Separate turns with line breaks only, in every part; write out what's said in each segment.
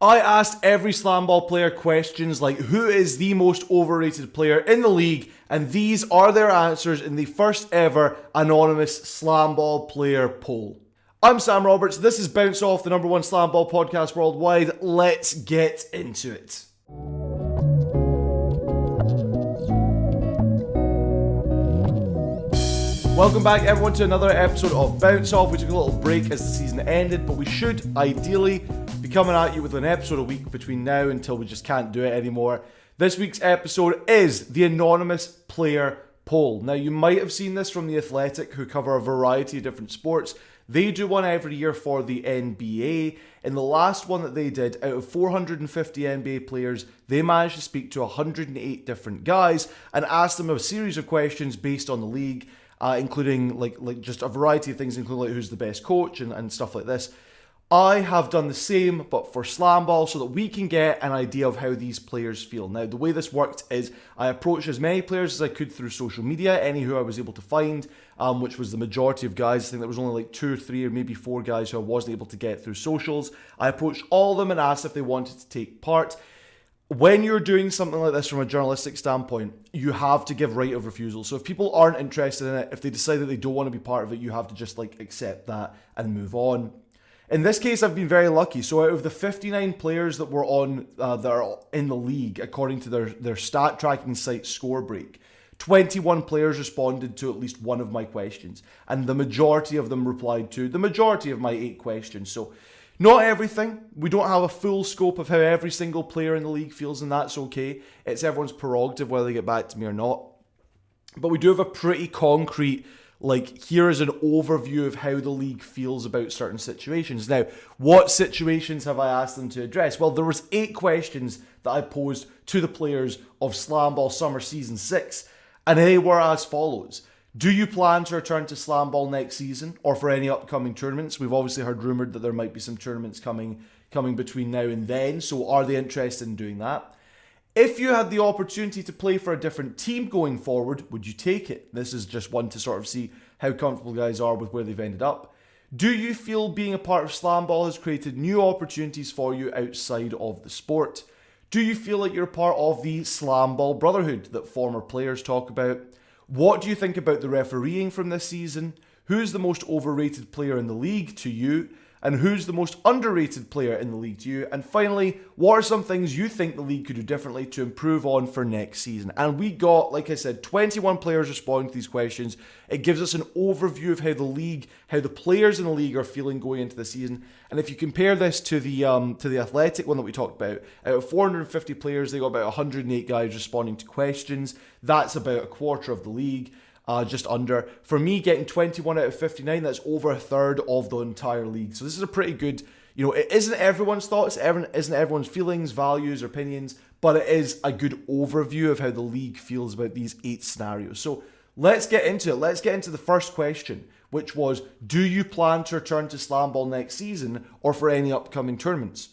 I asked every SlamBall player questions like who is the most overrated player in the league, and these are their answers in the first ever Anonymous SlamBall Player Poll. I'm Sam Roberts, this is Bounce Off, the #1 SlamBall podcast worldwide. Let's get into it. Welcome back everyone to another episode of Bounce Off. We took a little break as the season ended, but we should ideally be coming at you with an episode a week between now until we just can't do it anymore. This week's episode is the Anonymous Player Poll. Now you might have seen this from The Athletic, who cover a variety of different sports. They do one every year for the NBA. In the last one that they did, out of 450 NBA players, they managed to speak to 108 different guys and ask them a series of questions based on the league. Including like just a variety of things, including like who's the best coach and stuff like this. I have done the same, but for SlamBall, so that we can get an idea of how these players feel. Now, the way this worked is I approached as many players as I could through social media, any who I was able to find, which was the majority of guys. I think there was only like 2 or 3 or maybe 4 guys who I wasn't able to get through socials. I approached all of them and asked if they wanted to take part. When you're doing something like this from a journalistic standpoint, you have to give right of refusal. So if people aren't interested in it, if they decide that they don't want to be part of it, you have to just accept that and move on. In this case, I've been very lucky. So out of the 59 players that were on that are in the league, according to their stat tracking site Scorebreak, 21 players responded to at least one of my questions, and the majority of them replied to the majority of my 8 questions. So not everything. We don't have a full scope of how every single player in the league feels, and that's okay. It's everyone's prerogative whether they get back to me or not. But we do have a pretty concrete, here is an overview of how the league feels about certain situations. Now, what situations have I asked them to address? Well, there was 8 questions that I posed to the players of SlamBall Summer Season 6, and they were as follows. Do you plan to return to SlamBall next season or for any upcoming tournaments? We've obviously heard rumoured that there might be some tournaments coming between now and then, so are they interested in doing that? If you had the opportunity to play for a different team going forward, would you take it? This is just one to sort of see how comfortable guys are with where they've ended up. Do you feel being a part of SlamBall has created new opportunities for you outside of the sport? Do you feel like you're a part of the SlamBall Brotherhood that former players talk about? What do you think about the refereeing from this season? Who's the most overrated player in the league to you? And who's the most underrated player in the league to you? And finally, what are some things you think the league could do differently to improve on for next season? And we got, like I said, 21 players responding to these questions. It gives us an overview of how the players in the league are feeling going into the season. And if you compare this to the Athletic one that we talked about, out of 450 players, they got about 108 guys responding to questions. That's about a quarter of the league. Just under. For me, getting 21 out of 59, that's over a third of the entire league. So this is a pretty good, it isn't everyone's thoughts, isn't everyone's feelings, values, or opinions, but it is a good overview of how the league feels about these 8 scenarios. So let's get into it. Let's get into the first question, which was, do you plan to return to SlamBall next season or for any upcoming tournaments?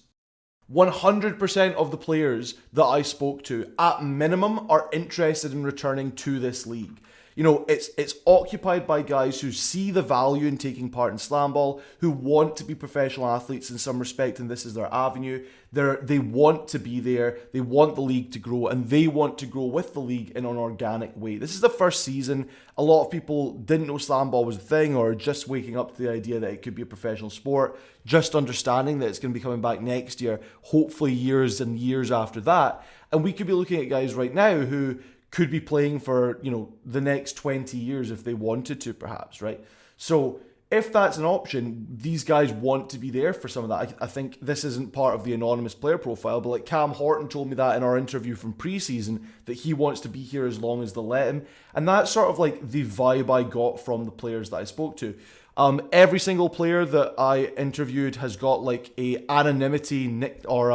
100% of the players that I spoke to, at minimum, are interested in returning to this league. It's occupied by guys who see the value in taking part in SlamBall, who want to be professional athletes in some respect, and this is their avenue. They want to be there, they want the league to grow, and they want to grow with the league in an organic way. This is the first season. A lot of people didn't know SlamBall was a thing, or just waking up to the idea that it could be a professional sport, just understanding that it's going to be coming back next year, hopefully years and years after that. And we could be looking at guys right now who could be playing for, the next 20 years if they wanted to, perhaps, right? So if that's an option, these guys want to be there for some of that. I think this isn't part of the Anonymous player profile, but Cam Horton told me that in our interview from preseason, that he wants to be here as long as they'll let him. And that's sort of the vibe I got from the players that I spoke to. Every single player that I interviewed has got a anonymity nick or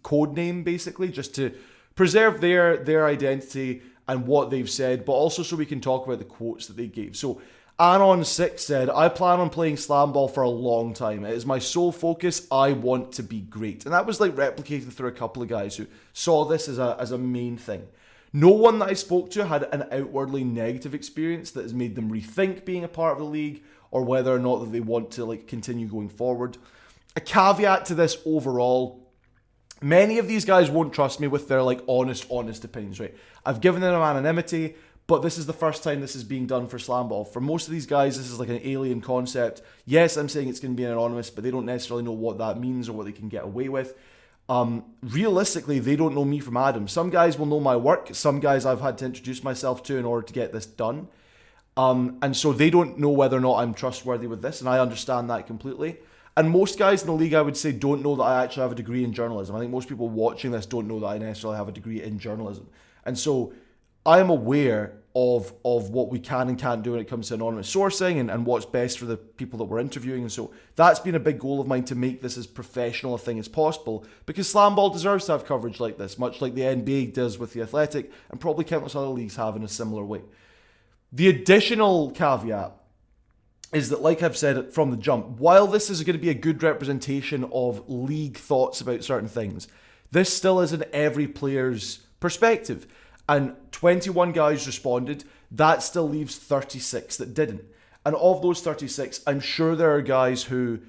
code name, basically, just to preserve their identity and what they've said, but also so we can talk about the quotes that they gave. So Anon6 said, I plan on playing SlamBall for a long time. It is my sole focus. I want to be great. And that was replicated through a couple of guys who saw this as a main thing. No one that I spoke to had an outwardly negative experience that has made them rethink being a part of the league or whether or not that they want to continue going forward. A caveat to this overall Many of these guys won't trust me with their like honest opinions, right? I've given them anonymity, but this is the first time this is being done for SlamBall. For most of these guys, this is like an alien concept. Yes, I'm saying it's going to be anonymous, but they don't necessarily know what that means or what they can get away with. Realistically, they don't know me from Adam. Some guys will know my work. Some guys I've had to introduce myself to in order to get this done. And so they don't know whether or not I'm trustworthy with this, and I understand that completely. And most guys in the league, I would say, don't know that I actually have a degree in journalism. I think most people watching this don't know that I necessarily have a degree in journalism. And so I am aware of what we can and can't do when it comes to anonymous sourcing and what's best for the people that we're interviewing. And so that's been a big goal of mine, to make this as professional a thing as possible, because SlamBall deserves to have coverage like this, much like the NBA does with The Athletic, and probably countless other leagues have in a similar way. The additional caveat is that, like I've said from the jump, while this is going to be a good representation of league thoughts about certain things, this still isn't every player's perspective. And 21 guys responded. That still leaves 36 that didn't. And of those 36, I'm sure there are guys who...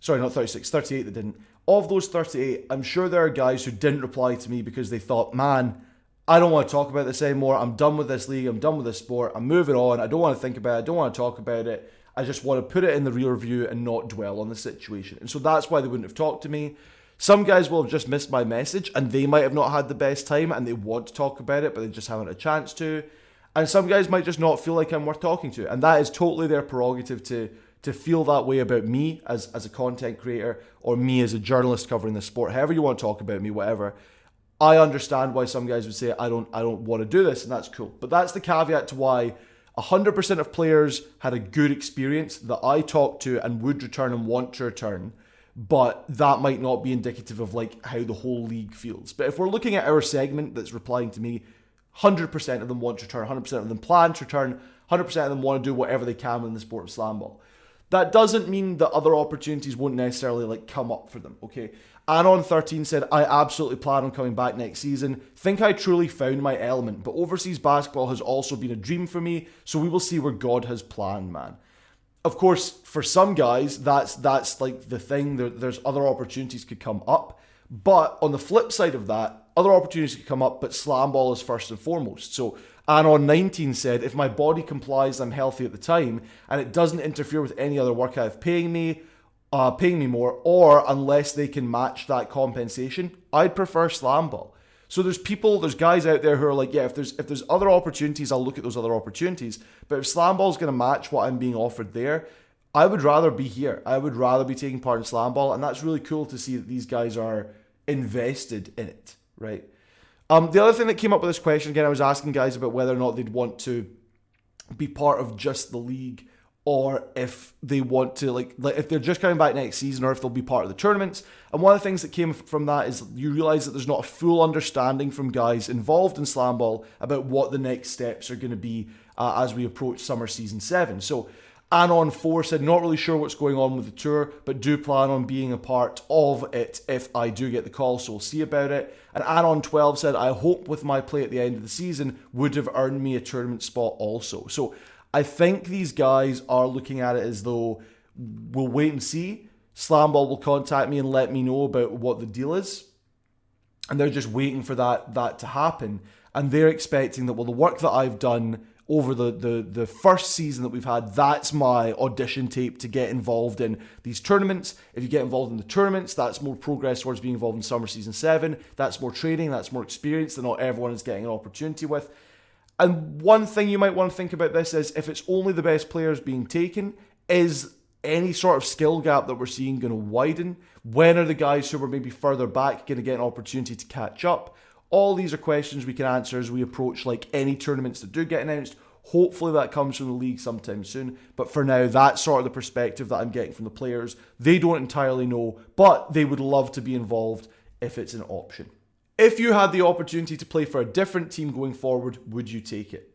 Sorry, not 36, 38 that didn't. Of those 38, I'm sure there are guys who didn't reply to me because they thought, man, I don't want to talk about this anymore. I'm done with this league. I'm done with this sport. I'm moving on. I don't want to think about it. I don't want to talk about it. I just want to put it in the rear view and not dwell on the situation. And so that's why they wouldn't have talked to me. Some guys will have just missed my message, and they might have not had the best time and they want to talk about it, but they just haven't had a chance to. And some guys might just not feel like I'm worth talking to. And that is totally their prerogative to feel that way about me as a content creator, or me as a journalist covering the sport. However you want to talk about me, whatever. I understand why some guys would say, I don't want to do this, and that's cool. But that's the caveat to why 100% of players had a good experience that I talked to and would return and want to return. But that might not be indicative of like how the whole league feels. But if we're looking at our segment that's replying to me, 100% of them want to return, 100% of them plan to return, 100% of them want to do whatever they can in the sport of SlamBall. That doesn't mean that other opportunities won't necessarily like come up for them, okay? Anon13 said, I absolutely plan on coming back next season. Think I truly found my element, but overseas basketball has also been a dream for me, so we will see where God has planned, man. Of course, for some guys, that's like the thing. There's other opportunities could come up. But on the flip side of that, other opportunities could come up, but SlamBall is first and foremost. So Anon19 said, if my body complies, I'm healthy at the time, and it doesn't interfere with any other work I have paying me more, or unless they can match that compensation, I'd prefer SlamBall. So there's guys out there who are like, yeah, if there's other opportunities, I'll look at those other opportunities. But if SlamBall's going to match what I'm being offered there, I would rather be here. I would rather be taking part in SlamBall, and that's really cool to see that these guys are invested in it, right? The other thing that came up with this question, again, I was asking guys about whether or not they'd want to be part of just the league, or if they want to, like if they're just coming back next season, or if they'll be part of the tournaments. And one of the things that came from that is you realize that there's not a full understanding from guys involved in SlamBall about what the next steps are going to be as we approach summer season 7. So Anon4 said, not really sure what's going on with the tour, but do plan on being a part of it if I do get the call, so we'll see about it. And Anon12 said, I hope with my play at the end of the season would have earned me a tournament spot also. So I think these guys are looking at it as though we'll wait and see. SlamBall will contact me and let me know about what the deal is. And they're just waiting for that to happen. And they're expecting that, well, the work that I've done over the first season that we've had, that's my audition tape to get involved in these tournaments. If you get involved in the tournaments, that's more progress towards being involved in summer season 7. That's more training, that's more experience that not everyone is getting an opportunity with. And one thing you might want to think about this is, if it's only the best players being taken, is any sort of skill gap that we're seeing going to widen? When are the guys who were maybe further back going to get an opportunity to catch up? All these are questions we can answer as we approach like any tournaments that do get announced. Hopefully that comes from the league sometime soon. But for now, that's sort of the perspective that I'm getting from the players. They don't entirely know, but they would love to be involved if it's an option. If you had the opportunity to play for a different team going forward, would you take it?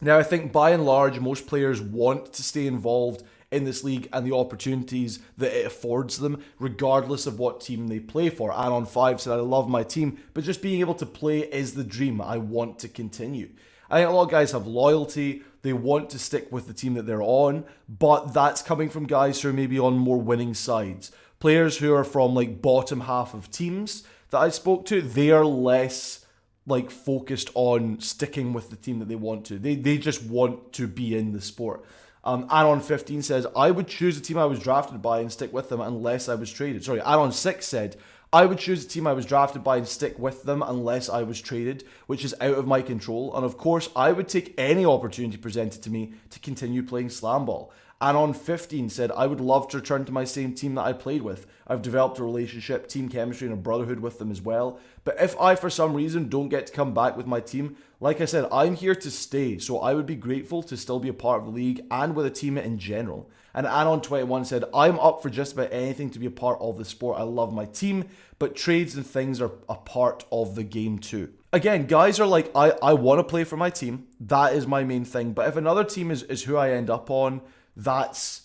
Now, I think by and large, most players want to stay involved in this league and the opportunities that it affords them, regardless of what team they play for. Anon5 said, I love my team, but just being able to play is the dream. I want to continue. I think a lot of guys have loyalty. They want to stick with the team that they're on, but that's coming from guys who are maybe on more winning sides. Players who are from like bottom half of teams that I spoke to, they are less like focused on sticking with the team that they want to. They just want to be in the sport. Anon15 says, I would choose the team I was drafted by and stick with them unless I was traded. Sorry, Anon6 said, I would choose the team I was drafted by and stick with them unless I was traded, which is out of my control. And of course, I would take any opportunity presented to me to continue playing SlamBall. Anon15 said, I would love to return to my same team that I played with. I've developed a relationship, team chemistry, and a brotherhood with them as well. But if I, for some reason, don't get to come back with my team, like I said, I'm here to stay. So I would be grateful to still be a part of the league and with a team in general. And Anon21 said, I'm up for just about anything to be a part of the sport. I love my team, but trades and things are a part of the game too. Again, guys are like, I want to play for my team. That is my main thing. But if another team is who I end up on, that's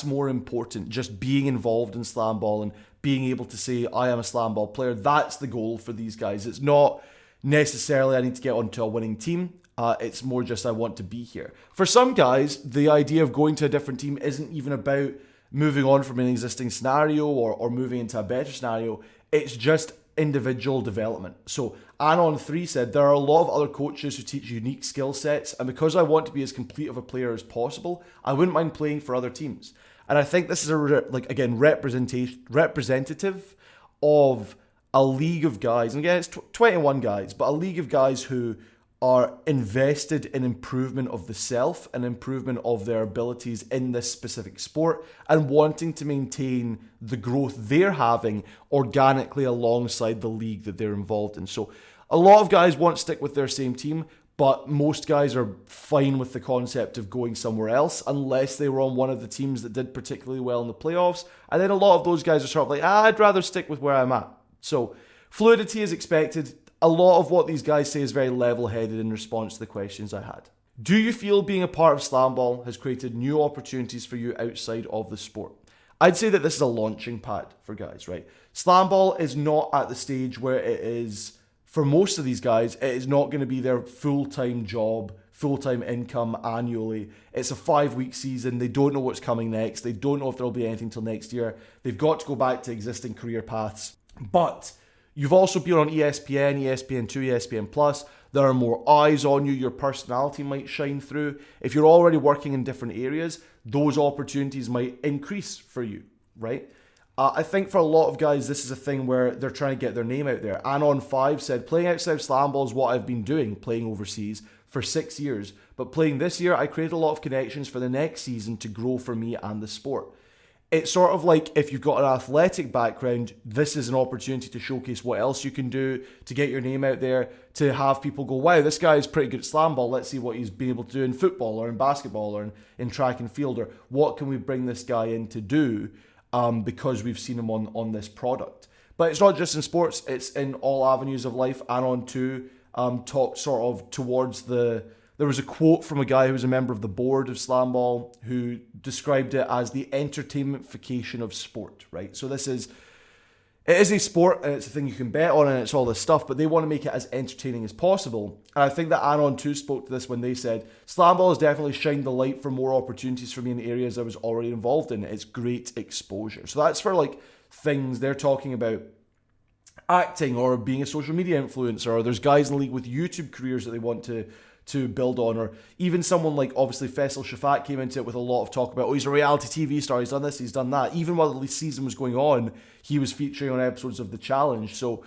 more important. Just being involved in SlamBall and being able to say, I am a SlamBall player. That's the goal for these guys. It's not necessarily I need to get onto a winning team. It's more just I want to be here. For some guys, the idea of going to a different team isn't even about moving on from an existing scenario or moving into a better scenario. It's just individual development. So Anon3 said, there are a lot of other coaches who teach unique skill sets, and because I want to be as complete of a player as possible, I wouldn't mind playing for other teams. And I think this is representative of a league of guys, and again, it's 21 guys, but a league of guys who are invested in improvement of the self and improvement of their abilities in this specific sport and wanting to maintain the growth they're having organically alongside the league that they're involved in. So a lot of guys want to stick with their same team, but most guys are fine with the concept of going somewhere else unless they were on one of the teams that did particularly well in the playoffs. And then a lot of those guys are sort of like, I'd rather stick with where I'm at. So fluidity is expected. A lot of what these guys say is very level-headed in response to the questions I had. Do you feel being a part of SlamBall has created new opportunities for you outside of the sport? I'd say that this is a launching pad for guys, right? SlamBall is not at the stage where it is, for most of these guys, it is not going to be their full-time job, full-time income annually. It's a 5-week season. They don't know what's coming next. They don't know if there'll be anything till next year. They've got to go back to existing career paths. But you've also been on ESPN, ESPN2, ESPN+. There are more eyes on you. Your personality might shine through. If you're already working in different areas, those opportunities might increase for you, right? I think for a lot of guys, this is a thing where they're trying to get their name out there. Anon5 said, playing outside of SlamBall is what I've been doing, playing overseas, for 6 years. But playing this year, I created a lot of connections for the next season to grow for me and the sport. It's sort of like if you've got an athletic background, this is an opportunity to showcase what else you can do, to get your name out there, to have people go, wow, this guy is pretty good at SlamBall. Let's see what he's been able to do in football or in basketball or in track and field, or what can we bring this guy in to do because we've seen him on this product. But it's not just in sports, it's in all avenues of life. Anon2 talked sort of towards there was a quote from a guy who was a member of the board of SlamBall who described it as the entertainmentification of sport, right? So it is a sport and it's a thing you can bet on and it's all this stuff, but they want to make it as entertaining as possible. And I think that Anon2 spoke to this when they said, SlamBall has definitely shined the light for more opportunities for me in areas I was already involved in. It's great exposure. So that's for like things they're talking about, acting or being a social media influencer, or there's guys in the league with YouTube careers that they want to build on, or even someone like obviously Faisal Shafat came into it with a lot of talk about, oh, he's a reality TV star, he's done this, he's done that. Even while the season was going on, he was featuring on episodes of The Challenge. So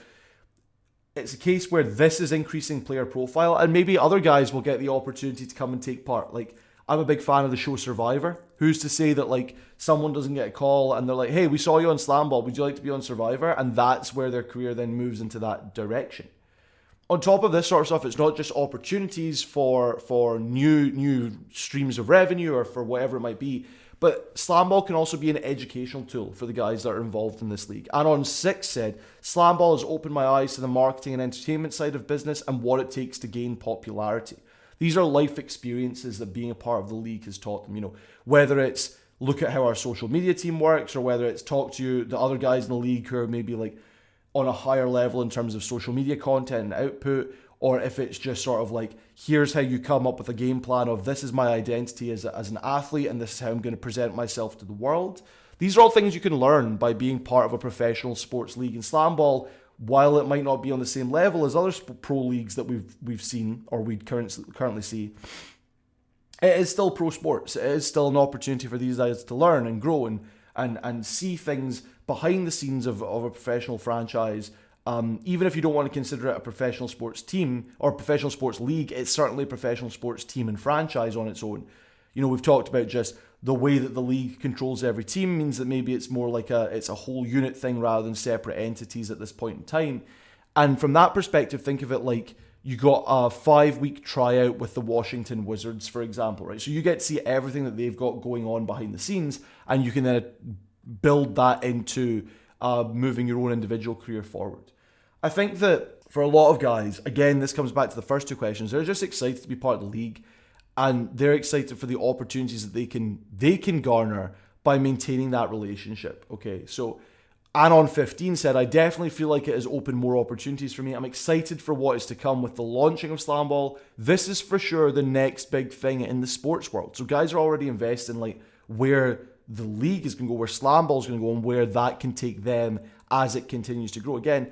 it's a case where this is increasing player profile, and maybe other guys will get the opportunity to come and take part. Like, I'm a big fan of the show Survivor. Who's to say that like someone doesn't get a call and they're like, hey, we saw you on SlamBall, would you like to be on Survivor? And that's where their career then moves into that direction. On top of this sort of stuff, it's not just opportunities for new streams of revenue or for whatever it might be, but SlamBall can also be an educational tool for the guys that are involved in this league. Anon6 said, SlamBall has opened my eyes to the marketing and entertainment side of business and what it takes to gain popularity. These are life experiences that being a part of the league has taught them, whether it's look at how our social media team works, or whether it's talk to the other guys in the league who are maybe like on a higher level in terms of social media content and output, or if it's just sort of like, here's how you come up with a game plan of this is my identity as an athlete and this is how I'm going to present myself to the world. These are all things you can learn by being part of a professional sports league. And SlamBall, while it might not be on the same level as other pro leagues that we've seen or we currently see, it is still pro sports. It is still an opportunity for these guys to learn and grow and see things behind the scenes of a professional franchise. Even if you don't want to consider it a professional sports team or professional sports league, it's certainly a professional sports team and franchise on its own. We've talked about just the way that the league controls every team means that maybe it's more like it's a whole unit thing rather than separate entities at this point in time. And from that perspective, think of it like you got a 5-week tryout with the Washington Wizards, for example, right? So you get to see everything that they've got going on behind the scenes, and you can then build that into moving your own individual career forward. I think that for a lot of guys, again, this comes back to the first two questions, they're just excited to be part of the league, and they're excited for the opportunities that they can garner by maintaining that relationship. Okay, so Anon15 said, I definitely feel like it has opened more opportunities for me. I'm excited for what is to come with the launching of SlamBall. This is for sure the next big thing in the sports world. So guys are already investing like where the league is going to go, where SlamBall is going to go, and where that can take them as it continues to grow. Again,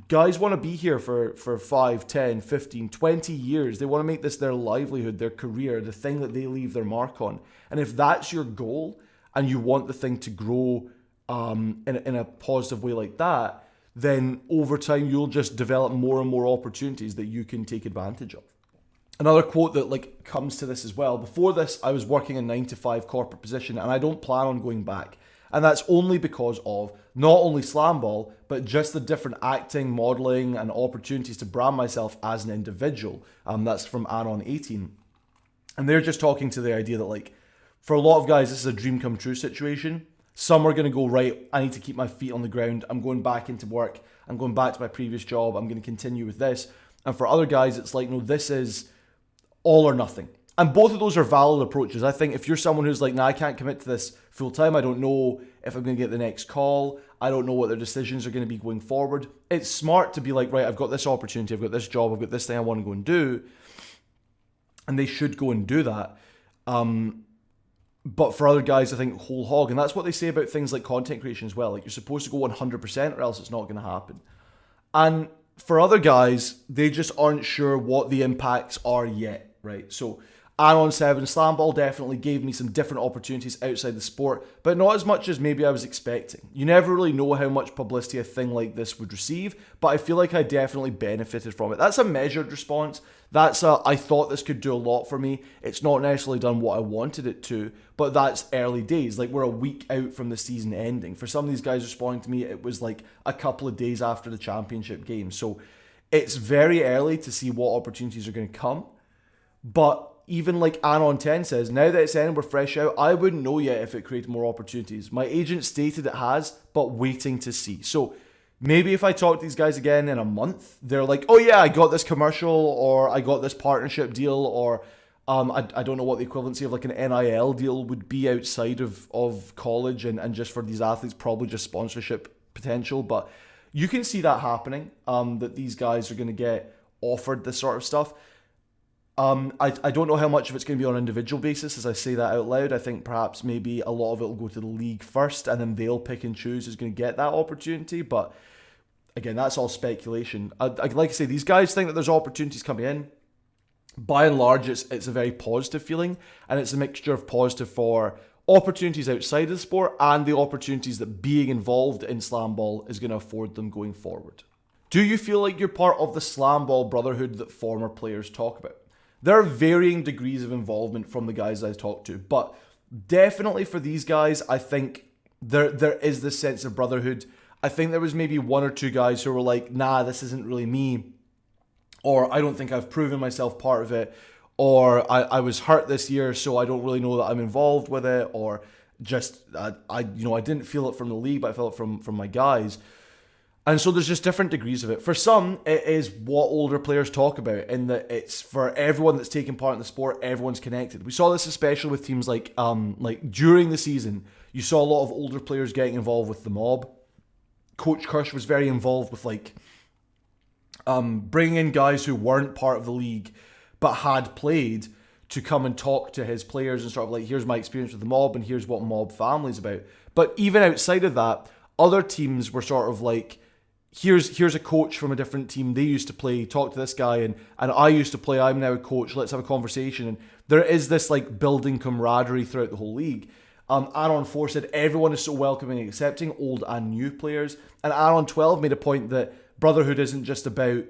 guys want to be here for 5, 10, 15, 20 years. They want to make this their livelihood, their career, the thing that they leave their mark on. And if that's your goal and you want the thing to grow in a positive way like that, then over time you'll just develop more and more opportunities that you can take advantage of. Another quote that comes to this as well. Before this, I was working a 9-to-5 corporate position and I don't plan on going back. And that's only because of not only SlamBall, but just the different acting, modeling, and opportunities to brand myself as an individual. That's from Anon18. And they're just talking to the idea that for a lot of guys, this is a dream come true situation. Some are going to go, right, I need to keep my feet on the ground. I'm going back into work. I'm going back to my previous job. I'm going to continue with this. And for other guys, it's like, no, this is all or nothing. And both of those are valid approaches. I think if you're someone who's like, nah, I can't commit to this full time. I don't know if I'm going to get the next call. I don't know what their decisions are going to be going forward. It's smart to be like, right, I've got this opportunity. I've got this job. I've got this thing I want to go and do. And they should go and do that. But for other guys, I think whole hog. And that's what they say about things like content creation as well. Like you're supposed to go 100% or else it's not going to happen. And for other guys, they just aren't sure what the impacts are yet, right? So Anon7, SlamBall definitely gave me some different opportunities outside the sport, but not as much as maybe I was expecting. You never really know how much publicity a thing like this would receive, but I feel like I definitely benefited from it. That's a measured response. That's I thought this could do a lot for me. It's not necessarily done what I wanted it to, but that's early days. Like we're a week out from the season ending. For some of these guys responding to me, it was like a couple of days after the championship game. So it's very early to see what opportunities are going to come. But even like Anon10 says, now that it's ended, we're fresh out, I wouldn't know yet if it created more opportunities. My agent stated it has, but waiting to see. So maybe if I talk to these guys again in a month, they're like, oh yeah, I got this commercial, or I got this partnership deal, or I don't know what the equivalency of like an NIL deal would be outside of college and just for these athletes, probably just sponsorship potential. But you can see that happening, that these guys are going to get offered this sort of stuff. I don't know how much of it's going to be on an individual basis as I say that out loud. I think perhaps maybe a lot of it will go to the league first and then they'll pick and choose who's going to get that opportunity. But again, that's all speculation. Like I say, these guys think that there's opportunities coming in. By and large, it's a very positive feeling, and it's a mixture of positive for opportunities outside of the sport and the opportunities that being involved in SlamBall is going to afford them going forward. Do you feel like you're part of the SlamBall Brotherhood that former players talk about? There are varying degrees of involvement from the guys I've talked to, but definitely for these guys, I think there is this sense of brotherhood. I think there was maybe one or two guys who were like, nah, this isn't really me, or I don't think I've proven myself part of it, or I was hurt this year, so I don't really know that I'm involved with it, or just I didn't feel it from the league, but I felt it from my guys. And so there's just different degrees of it. For some, it is what older players talk about, in that it's for everyone that's taking part in the sport, everyone's connected. We saw this especially with teams like during the season, you saw a lot of older players getting involved with the mob. Coach Kirsch was very involved with bringing in guys who weren't part of the league but had played to come and talk to his players and sort of like, here's my experience with the mob and here's what mob family's about. But even outside of that, other teams were sort of like, here's a coach from a different team. They used to play, talk to this guy, and I used to play, I'm now a coach, let's have a conversation. And there is this like building camaraderie throughout the whole league. Anon4 said everyone is so welcoming and accepting, old and new players. And Anon12 made a point that Brotherhood isn't just about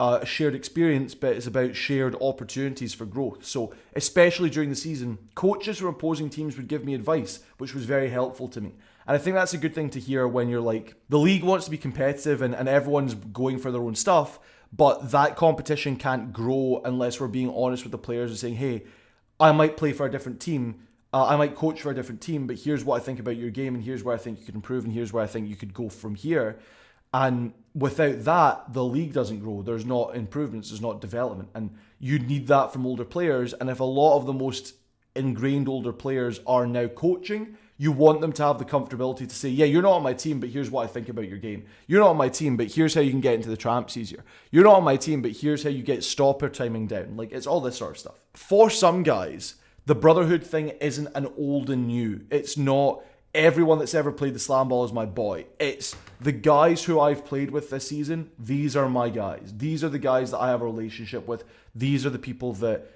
a shared experience, but it's about shared opportunities for growth. So especially during the season, coaches from opposing teams would give me advice, which was very helpful to me. And I think that's a good thing to hear when you're like, the league wants to be competitive and everyone's going for their own stuff, but that competition can't grow unless we're being honest with the players and saying, hey, I might play for a different team, I might coach for a different team, but here's what I think about your game, and here's where I think you could improve, and here's where I think you could go from here. And without that, the league doesn't grow. There's not improvements, there's not development. And you need that from older players. And if a lot of the most ingrained older players are now coaching, you want them to have the comfortability to say, yeah, you're not on my team, but here's what I think about your game. You're not on my team, but here's how you can get into the tramps easier. You're not on my team, but here's how you get stopper timing down. Like, it's all this sort of stuff. For some guys, the Brotherhood thing isn't an old and new. It's not everyone that's ever played the SlamBall is my boy. It's the guys who I've played with this season. These are my guys. These are the guys that I have a relationship with. These are the people that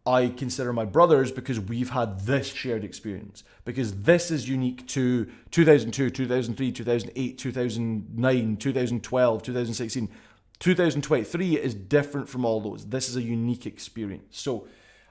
I consider my brothers because we've had this shared experience. Because this is unique to 2002, 2003, 2008, 2009, 2012, 2016. 2023 is different from all those. This is a unique experience. So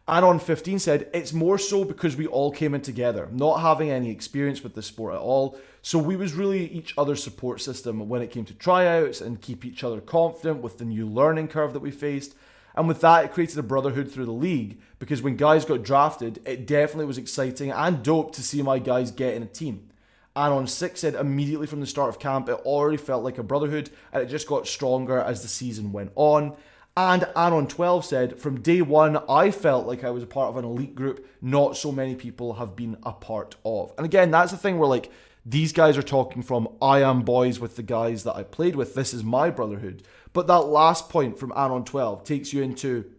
Anon15 said, it's more so because we all came in together, not having any experience with the sport at all. So we was really each other's support system when it came to tryouts and keep each other confident with the new learning curve that we faced. And with that, it created a brotherhood through the league, because when guys got drafted, it definitely was exciting and dope to see my guys get in a team. Anon6 said immediately from the start of camp, it already felt like a brotherhood, and it just got stronger as the season went on. And Anon12 said, from day one, I felt like I was a part of an elite group not so many people have been a part of. And again, that's the thing where like, these guys are talking from, I am boys with the guys that I played with. This is my brotherhood. But that last point from Anon12 takes you into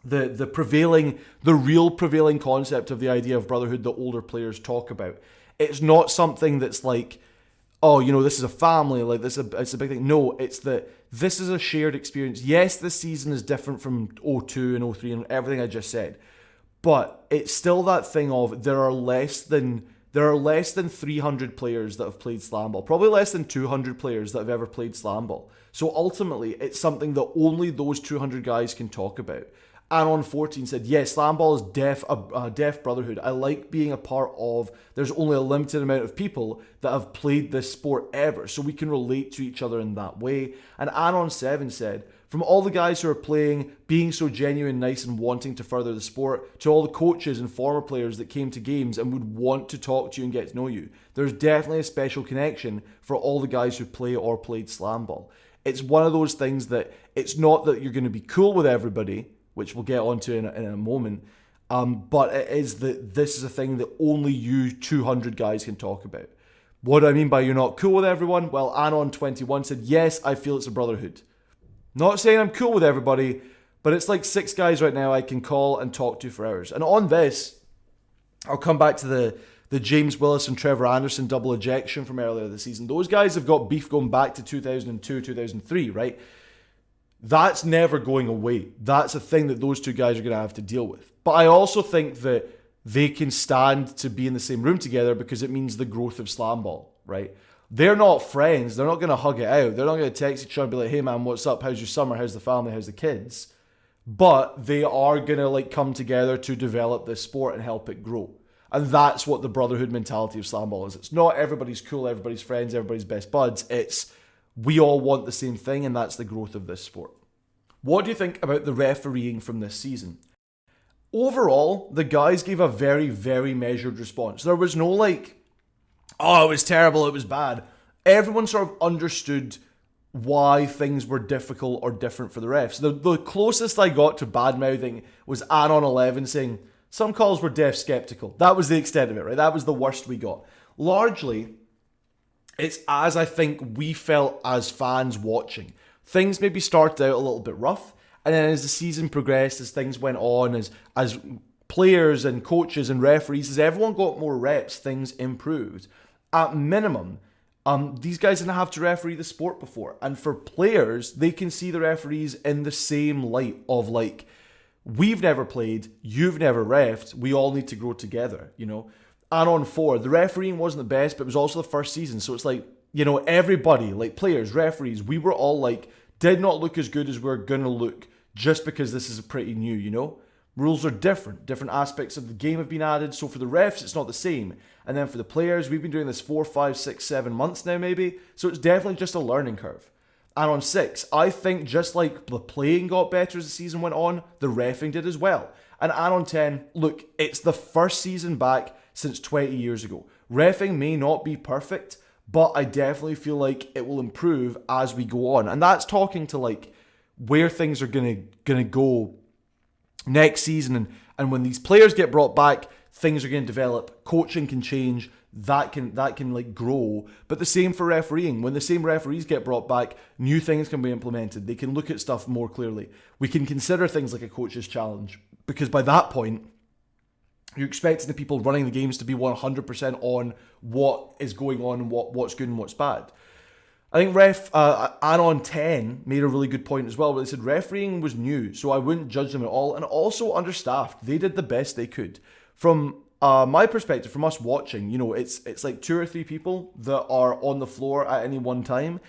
the real prevailing concept of the idea of brotherhood that older players talk about. It's not something that's like, oh, you know, this is a family, like it's a big thing. No, it's that this is a shared experience. Yes, this season is different from 02 and 03 and everything I just said, but it's still that thing of there are less than 300 players that have played SlamBall, probably less than 200 players that have ever played SlamBall. So ultimately, it's something that only those 200 guys can talk about. Anon14 said, yes, SlamBall is a deaf brotherhood. I like being a part of, there's only a limited amount of people that have played this sport ever, so we can relate to each other in that way. And Anon7 said, from all the guys who are playing, being so genuine, nice, and wanting to further the sport, to all the coaches and former players that came to games and would want to talk to you and get to know you, there's definitely a special connection for all the guys who play or played SlamBall. It's one of those things that it's not that you're going to be cool with everybody, which we'll get onto in a moment, but it is that this is a thing that only you 200 guys can talk about. What do I mean by you're not cool with everyone? Well, Anon21 said, yes, I feel it's a brotherhood. Not saying I'm cool with everybody, but it's like 6 guys right now I can call and talk to for hours. And on this, I'll come back to the James Willis and Trevor Anderson double ejection from earlier this season. Those guys have got beef going back to 2002, 2003, right? That's never going away. That's a thing that those two guys are going to have to deal with. But I also think that they can stand to be in the same room together because it means the growth of SlamBall, right? They're not friends. They're not going to hug it out. They're not going to text each other and be like, hey man, what's up? How's your summer? How's the family? How's the kids? But they are going to like come together to develop this sport and help it grow. And that's what the brotherhood mentality of SlamBall is. It's not everybody's cool, everybody's friends, everybody's best buds. It's we all want the same thing, and that's the growth of this sport. What do you think about the refereeing from this season? Overall, the guys gave a very, very measured response. There was no like, oh, it was terrible, it was bad. Everyone sort of understood why things were difficult or different for the refs. The closest I got to bad-mouthing was Anon11 saying, some calls were def skeptical. That was the extent of it, right? That was the worst we got. Largely, it's as I think we felt as fans watching. Things maybe started out a little bit rough, and then as the season progressed, as things went on, as players and coaches and referees, as everyone got more reps, things improved. at minimum, these guys didn't have to referee the sport before. And for players, they can see the referees in the same light of like, we've never played, you've never refed, we all need to grow together, you know? Anon 4, the refereeing wasn't the best, but it was also the first season. So it's like, you know, everybody, like players, referees, we were all like, did not look as good as we're going to look just because this is pretty new, you know? Rules are different. Different aspects of the game have been added. So for the refs, it's not the same. And then for the players, we've been doing this 4, 5, 6, 7 months now, maybe. So it's definitely just a learning curve. And on 6, I think just like the playing got better as the season went on, the reffing did as well. And on 10, look, it's the first season back since 20 years ago. Reffing may not be perfect, but I definitely feel like it will improve as we go on. And that's talking to like where things are gonna go next season, and when these players get brought back, things are going to develop. Coaching can change. That can like grow. But the same for refereeing. When the same referees get brought back, new things can be implemented. They can look at stuff more clearly. We can consider things like a coach's challenge, because by that point, you're expecting the people running the games to be 100% on what is going on and what's good and what's bad. I think Anon 10 made a really good point as well, where they said refereeing was new, so I wouldn't judge them at all, and also understaffed. They did the best they could. From my perspective, from us watching, you know, it's like 2 or 3 people that are on the floor at any one time.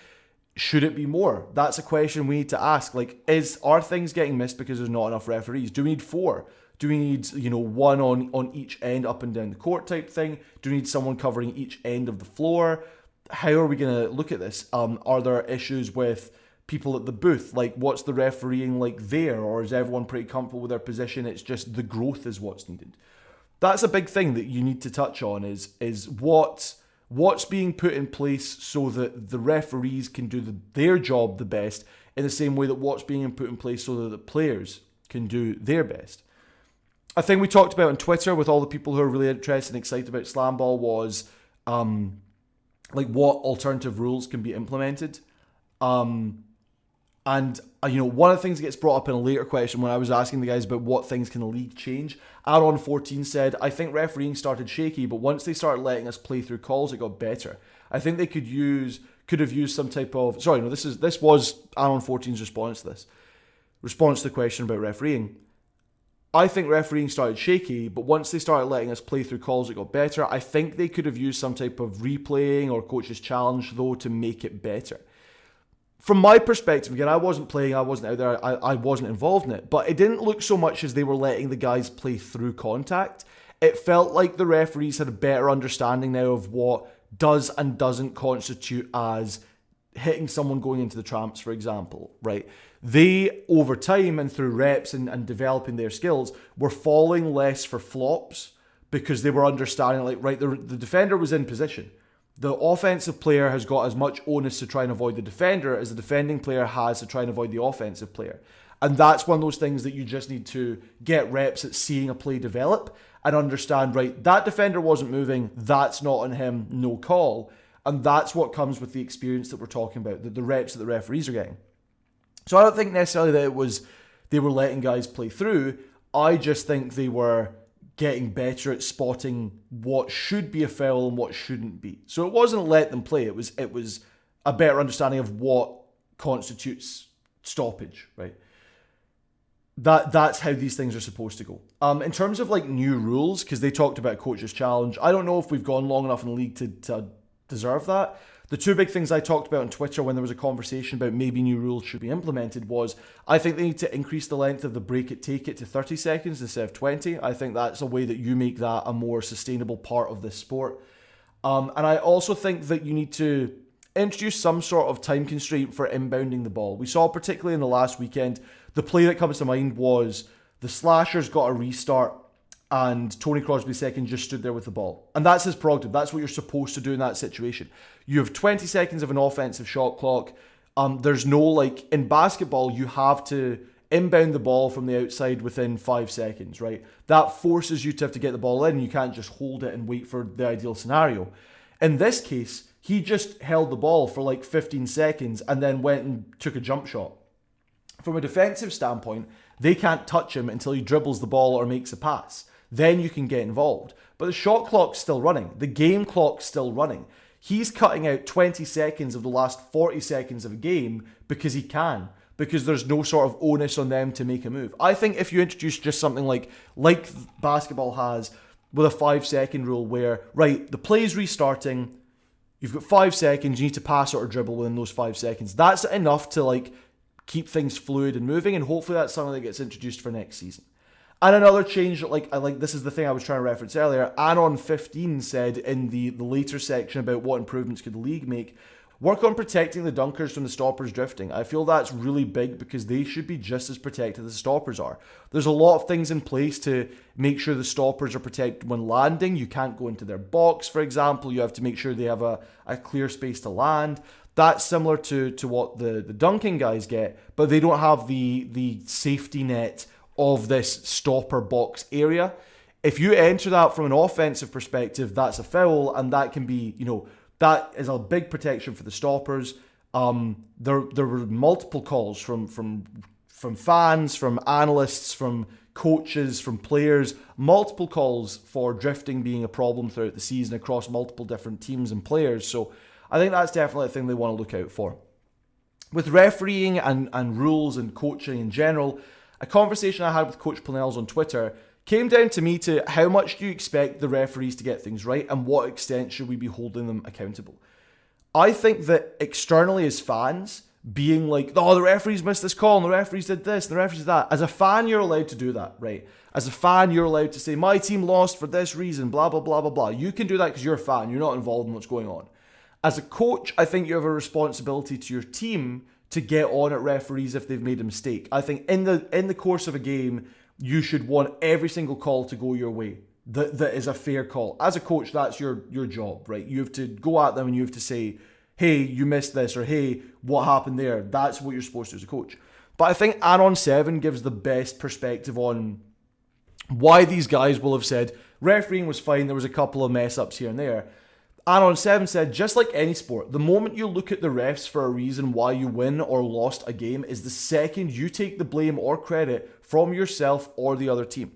Should it be more? That's a question we need to ask. Like, are things getting missed because there's not enough referees? Do we need 4? Do we need, you know, 1 on each end up and down the court type thing? Do we need someone covering each end of the floor? How are we going to look at this? Are there issues with people at the booth? Like, what's the refereeing like there? Or is everyone pretty comfortable with their position? It's just the growth is what's needed. That's a big thing that you need to touch on is what's being put in place so that the referees can do their job the best, in the same way that what's being put in place so that the players can do their best. A thing we talked about on Twitter with all the people who are really interested and excited about SlamBall was like what alternative rules can be implemented. And you know, one of the things that gets brought up in a later question when I was asking the guys about what things can the league change, Aaron 14 said, I think refereeing started shaky, but once they started letting us play through calls, it got better. I think they could have used some type of, sorry, no, this was Aaron 14's response to the question about refereeing. I think refereeing started shaky, but once they started letting us play through calls, it got better. I think they could have used some type of replaying or coach's challenge, though, to make it better. From my perspective, again, I wasn't playing, I wasn't out there, I wasn't involved in it, but it didn't look so much as they were letting the guys play through contact. It felt like the referees had a better understanding now of what does and doesn't constitute as hitting someone going into the tramps, for example, right? They, over time and through reps and developing their skills, were falling less for flops because they were understanding, like, right, the defender was in position. The offensive player has got as much onus to try and avoid the defender as the defending player has to try and avoid the offensive player. And that's one of those things that you just need to get reps at seeing a play develop and understand, right, that defender wasn't moving, that's not on him, no call. And that's what comes with the experience that we're talking about, the reps that the referees are getting. So I don't think necessarily that they were letting guys play through. I just think they were getting better at spotting what should be a foul and what shouldn't be. So it wasn't let them play. It was a better understanding of what constitutes stoppage, right? That's how these things are supposed to go. In terms of like new rules, because they talked about coach's challenge, I don't know if we've gone long enough in the league to deserve that. The 2 big things I talked about on Twitter when there was a conversation about maybe new rules should be implemented was, I think they need to increase the length of the break it take it to 30 seconds instead of 20. I think that's a way that you make that a more sustainable part of this sport. And I also think that you need to introduce some sort of time constraint for inbounding the ball. We saw particularly in the last weekend, the play that comes to mind was the Slashers got a restart and Tony Crosby II just stood there with the ball. And that's his prerogative. That's what you're supposed to do in that situation. You have 20 seconds of an offensive shot clock. There's no, like, in basketball, you have to inbound the ball from the outside within 5 seconds, right? That forces you to have to get the ball in. You can't just hold it and wait for the ideal scenario. In this case, he just held the ball for like 15 seconds and then went and took a jump shot. From a defensive standpoint, they can't touch him until he dribbles the ball or makes a pass. Then you can get involved. but the shot clock's still running. The game clock's still running. He's cutting out 20 seconds of the last 40 seconds of a game because he can, because there's no sort of onus on them to make a move. I think if you introduce just something like basketball has with a 5-second rule where, right, the play's restarting, you've got 5 seconds, you need to pass it or dribble within those 5 seconds. That's enough to like keep things fluid and moving, and hopefully that's something that gets introduced for next season. And another change that this is the thing I was trying to reference earlier. Anon15 said in the later section about what improvements could the league make, work on protecting the dunkers from the stoppers drifting. I feel that's really big because they should be just as protected as the stoppers are. There's a lot of things in place to make sure the stoppers are protected when landing. You can't go into their box, for example. You have to make sure they have a clear space to land. That's similar to what the dunking guys get, but they don't have the safety net of this stopper box area. If you enter that from an offensive perspective, that's a foul, and that can be, that is a big protection for the stoppers. There were multiple calls from fans, from analysts, from coaches, from players, multiple calls for drifting being a problem throughout the season across multiple different teams and players. So I think that's definitely a thing they want to look out for. With refereeing and rules and coaching in general, a conversation I had with Coach Planells on Twitter came down to me to how much do you expect the referees to get things right and what extent should we be holding them accountable. I think that externally as fans, being like, oh, the referees missed this call and the referees did this and the referees did that. As a fan, you're allowed to do that, right? As a fan, you're allowed to say, my team lost for this reason, blah, blah, blah, blah, blah. You can do that because you're a fan. You're not involved in what's going on. As a coach, I think you have a responsibility to your team to get on at referees if they've made a mistake. I think in the course of a game, you should want every single call to go your way. That is a fair call. As a coach, that's your job, right? You have to go at them and you have to say, hey, you missed this, or hey, what happened there? That's what you're supposed to do as a coach. But I think Anon7 gives the best perspective on why these guys will have said, refereeing was fine, there was a couple of mess ups here and there. Anon7 said, just like any sport, the moment you look at the refs for a reason why you win or lost a game is the second you take the blame or credit from yourself or the other team.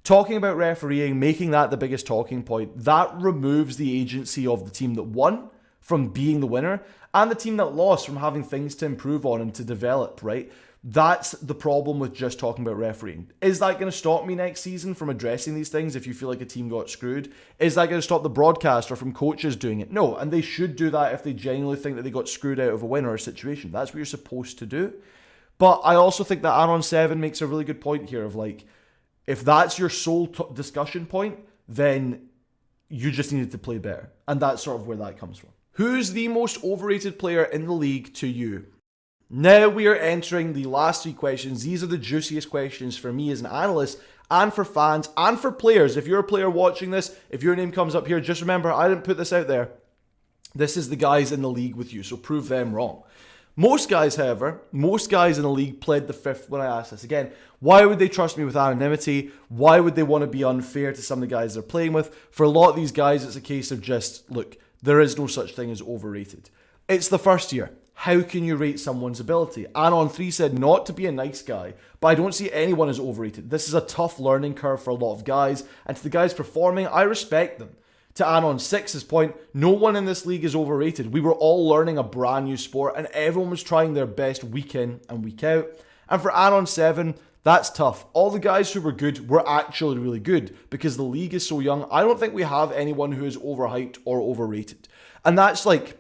Talking about refereeing, making that the biggest talking point, that removes the agency of the team that won from being the winner and the team that lost from having things to improve on and to develop, right? That's the problem with just talking about refereeing. Is that going to stop me next season from addressing these things if you feel like a team got screwed? Is that going to stop the broadcaster from coaches doing it? No, and they should do that if they genuinely think that they got screwed out of a win or a situation. That's what you're supposed to do. But I also think that Anon7 makes a really good point here of like, if that's your sole discussion point, then you just needed to play better. And that's sort of where that comes from. Who's the most overrated player in the league to you? Now we are entering the last three questions. These are the juiciest questions for me as an analyst and for fans and for players. If you're a player watching this, if your name comes up here, just remember, I didn't put this out there. This is the guys in the league with you, so prove them wrong. Most guys, however, most guys in the league pled the fifth when I asked this. Again, why would they trust me with anonymity? Why would they want to be unfair to some of the guys they're playing with? For a lot of these guys, it's a case of just, look, there is no such thing as overrated. It's the first year. How can you rate someone's ability? Anon3 said not to be a nice guy, but I don't see anyone as overrated. This is a tough learning curve for a lot of guys, and to the guys performing, I respect them. To Anon6's point, no one in this league is overrated. We were all learning a brand new sport, and everyone was trying their best week in and week out. And for Anon7, that's tough. All the guys who were good were actually really good, because the league is so young. I don't think we have anyone who is overhyped or overrated. And that's like,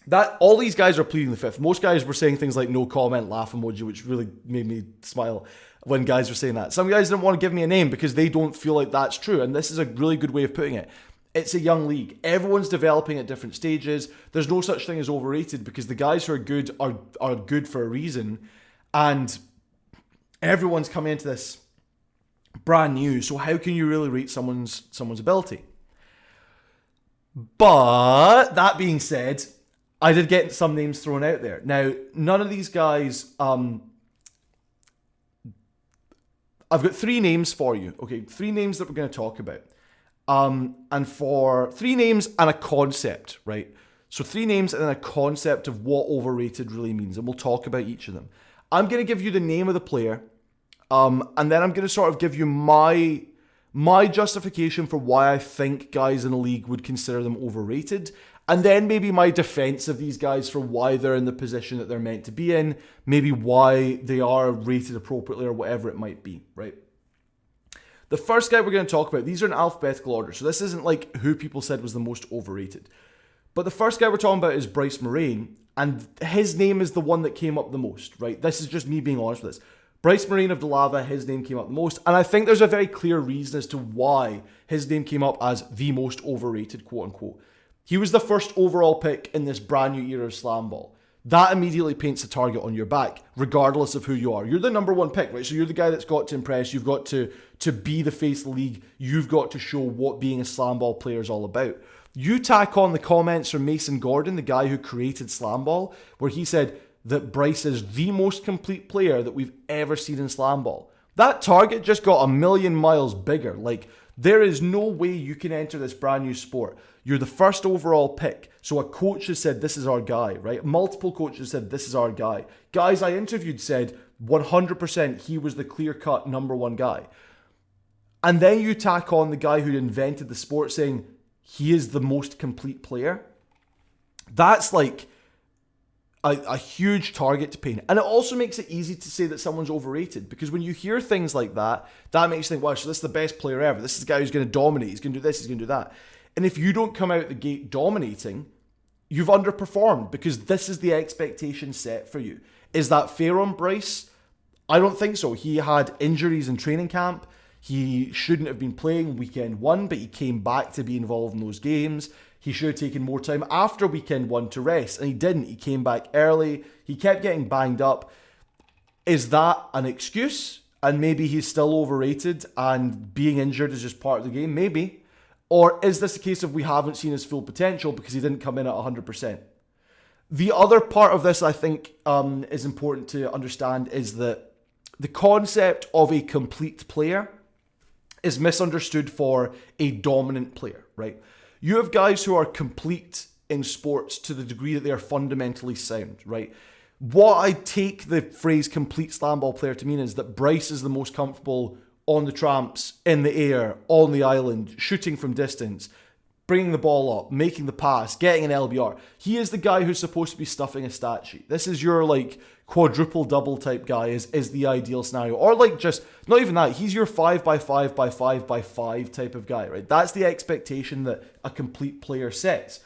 that all these guys are pleading the fifth. Most guys were saying things like no comment, laugh emoji, which really made me smile when guys were saying that. Some guys didn't want to give me a name because they don't feel like that's true. And this is a really good way of putting it. It's a young league. Everyone's developing at different stages. There's no such thing as overrated because the guys who are good are good for a reason. And everyone's coming into this brand new. So how can you really rate someone's ability? But that being said, I did get some names thrown out there. Now, none of these guys, I've got three names for you. Okay, three names that we're going to talk about. And for three names and a concept, right? So three names and then a concept of what overrated really means. And we'll talk about each of them. I'm going to give you the name of the player. And then I'm going to sort of give you my my justification for why I think guys in the league would consider them overrated, and then maybe my defense of these guys for why they're in the position that they're meant to be in, maybe why they are rated appropriately or whatever it might be, right? The first guy we're going to talk about, these are in alphabetical order, so this isn't like who people said was the most overrated. But the first guy we're talking about is Bryce Moraine, and his name is the one that came up the most, right? This is just me being honest with this. Bryce Moraine of Delava, his name came up the most, and I think there's a very clear reason as to why his name came up as the most overrated, quote unquote. He was the first overall pick in this brand new era of SlamBall. That immediately paints a target on your back, regardless of who you are. You're the number one pick, right? So you're the guy that's got to impress. You've got to be the face of the league. You've got to show what being a SlamBall player is all about. You tack on the comments from Mason Gordon, the guy who created SlamBall, where he said that Bryce is the most complete player that we've ever seen in SlamBall. That target just got a million miles bigger. Like, there is no way you can enter this brand new sport. You're the first overall pick. So a coach has said, this is our guy, right? Multiple coaches said, this is our guy. Guys I interviewed said 100% he was the clear-cut number one guy. And then you tack on the guy who invented the sport saying he is the most complete player. That's like a huge target to paint. And it also makes it easy to say that someone's overrated, because when you hear things like that, that makes you think, wow, so this is the best player ever. This is the guy who's going to dominate. He's going to do this, he's going to do that. And if you don't come out the gate dominating, you've underperformed, because this is the expectation set for you. Is that fair on Bryce? I don't think so. He had injuries in training camp. He shouldn't have been playing weekend one, but he came back to be involved in those games. He should have taken more time after weekend one to rest, and he didn't. He came back early. He kept getting banged up. Is that an excuse? And maybe he's still overrated and being injured is just part of the game? Maybe. Or is this a case of we haven't seen his full potential because he didn't come in at 100%? The other part of this I think is important to understand is that the concept of a complete player is misunderstood for a dominant player, right? You have guys who are complete in sports to the degree that they are fundamentally sound, right? What I take the phrase complete SlamBall player to mean is that Bryce is the most comfortable on the tramps, in the air, on the island, shooting from distance, bringing the ball up, making the pass, getting an LBR. He is the guy who's supposed to be stuffing a stat sheet. This is your like quadruple double type guy is the ideal scenario. Or like just, not even that, he's your 5x5x5x5 type of guy, right? That's the expectation that a complete player sets.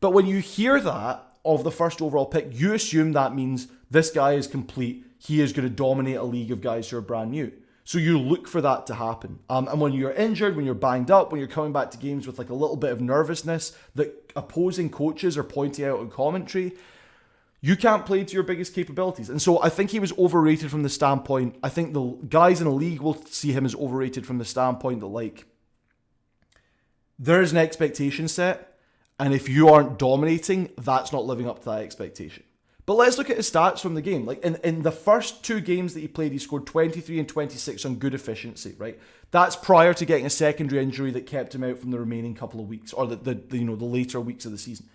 But when you hear that of the first overall pick, you assume that means this guy is complete. He is going to dominate a league of guys who are brand new. So you look for that to happen. And when you're injured, when you're banged up, when you're coming back to games with like a little bit of nervousness that opposing coaches are pointing out in commentary, you can't play to your biggest capabilities. And so I think he was overrated from the standpoint, I think the guys in the league will see him as overrated from the standpoint that like, there's an expectation set, and if you aren't dominating, that's not living up to that expectation. But let's look at his stats from the game. Like in the first two games that he played, he scored 23 and 26 on good efficiency, right? That's prior to getting a secondary injury that kept him out from the remaining couple of weeks, or the later weeks of the season.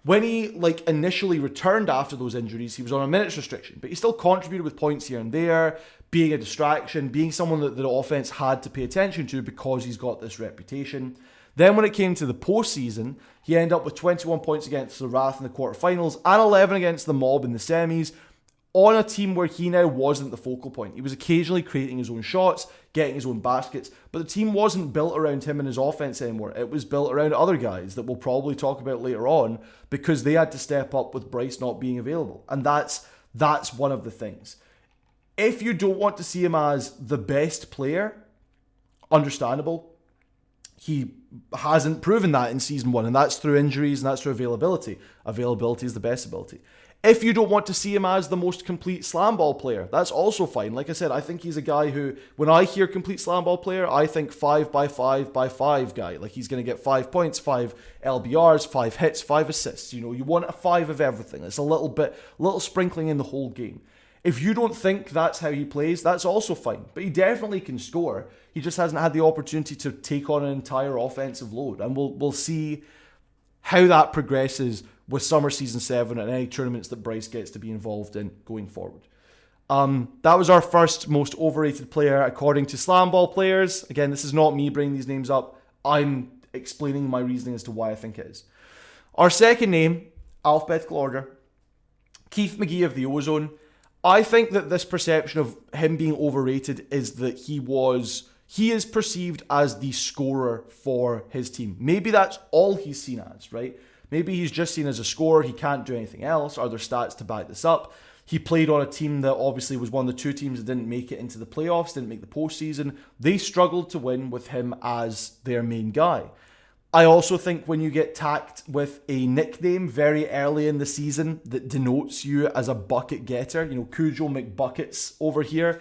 When he like initially returned after those injuries, he was on a minutes restriction, but he still contributed with points here and there, being a distraction, being someone that the offense had to pay attention to because he's got this reputation. Then when it came to the postseason, he ended up with 21 points against the Wrath in the quarterfinals and 11 against the Mob in the semis, on a team where he now wasn't the focal point. He was occasionally creating his own shots, getting his own baskets, but the team wasn't built around him and his offense anymore. It was built around other guys that we'll probably talk about later on, because they had to step up with Bryce not being available. And that's one of the things. If you don't want to see him as the best player, understandable. He hasn't proven that in season one, and that's through injuries and that's through availability. Availability is the best ability. If you don't want to see him as the most complete SlamBall player, that's also fine. Like I said, I think he's a guy who, when I hear complete SlamBall player, I think 5x5x5 guy. Like he's going to get 5 points, 5 LBRs, 5 hits, 5 assists. You know, you want a 5 of everything. It's a little sprinkling in the whole game. If you don't think that's how he plays, that's also fine. But he definitely can score. He just hasn't had the opportunity to take on an entire offensive load. And we'll see how that progresses with Summer Season 7 and any tournaments that Bryce gets to be involved in going forward. That was our first most overrated player according to SlamBall players. Again, this is not me bringing these names up. I'm explaining my reasoning as to why I think it is. Our second name, alphabetical order, Keith McGee of the Ozone. I think that this perception of him being overrated is that he is perceived as the scorer for his team. Maybe that's all he's seen as, right? Maybe he's just seen as a scorer. He can't do anything else. Are there stats to back this up? He played on a team that obviously was one of the two teams that didn't make it into the playoffs, didn't make the postseason. They struggled to win with him as their main guy. I also think when you get tacked with a nickname very early in the season that denotes you as a bucket getter, Cujo McBuckets over here,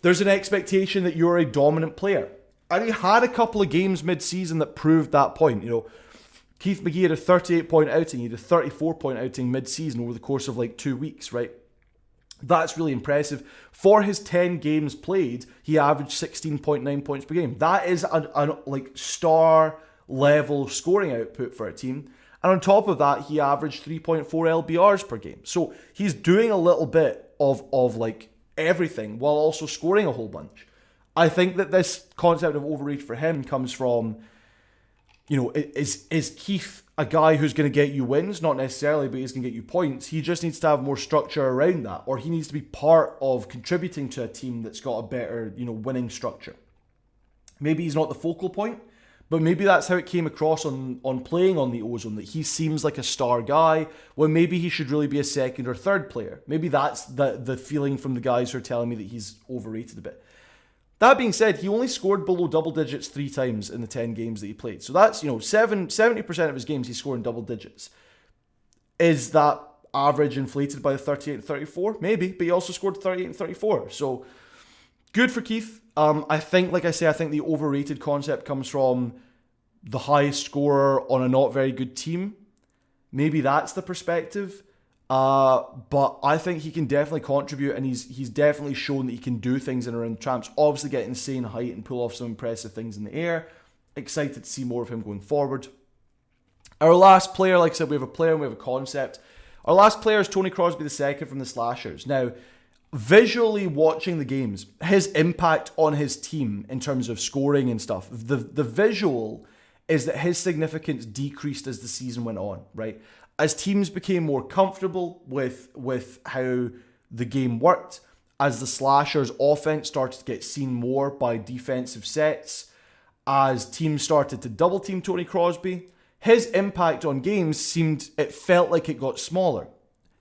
there's an expectation that you're a dominant player. And he had a couple of games mid-season that proved that point. Keith McGee had a 38-point outing. He had a 34-point outing mid-season over the course of 2 weeks, right? That's really impressive. For his 10 games played, he averaged 16.9 points per game. That is a star level scoring output for a team. And on top of that, he averaged 3.4 LBRs per game. So he's doing a little bit of everything while also scoring a whole bunch. I think that this concept of overrated for him comes from, is Keith a guy who's going to get you wins? Not necessarily, but he's going to get you points. He just needs to have more structure around that, or he needs to be part of contributing to a team that's got a better, winning structure. Maybe he's not the focal point, but maybe that's how it came across on playing on the Ozone, that he seems like a star guy when maybe he should really be a second or third player. Maybe that's the feeling from the guys who are telling me that he's overrated a bit. That being said, he only scored below double digits 3 times in the 10 games that he played. So that's, 70% of his games he scored in double digits. Is that average inflated by the 38 and 34? Maybe, but he also scored 38 and 34. So good for Keith. I think the overrated concept comes from the highest scorer on a not very good team. Maybe that's the perspective. But I think he can definitely contribute, and he's definitely shown that he can do things in around the tramps. Obviously get insane height and pull off some impressive things in the air. Excited to see more of him going forward. Our last player, like I said, we have a player and we have a concept. Our last player is Tony Crosby II from the Slashers. Now, visually watching the games, his impact on his team in terms of scoring and stuff, the visual is that his significance decreased as the season went on, right? As teams became more comfortable with how the game worked, as the Slashers' offense started to get seen more by defensive sets, as teams started to double team Tony Crosby, his impact on games it felt like it got smaller.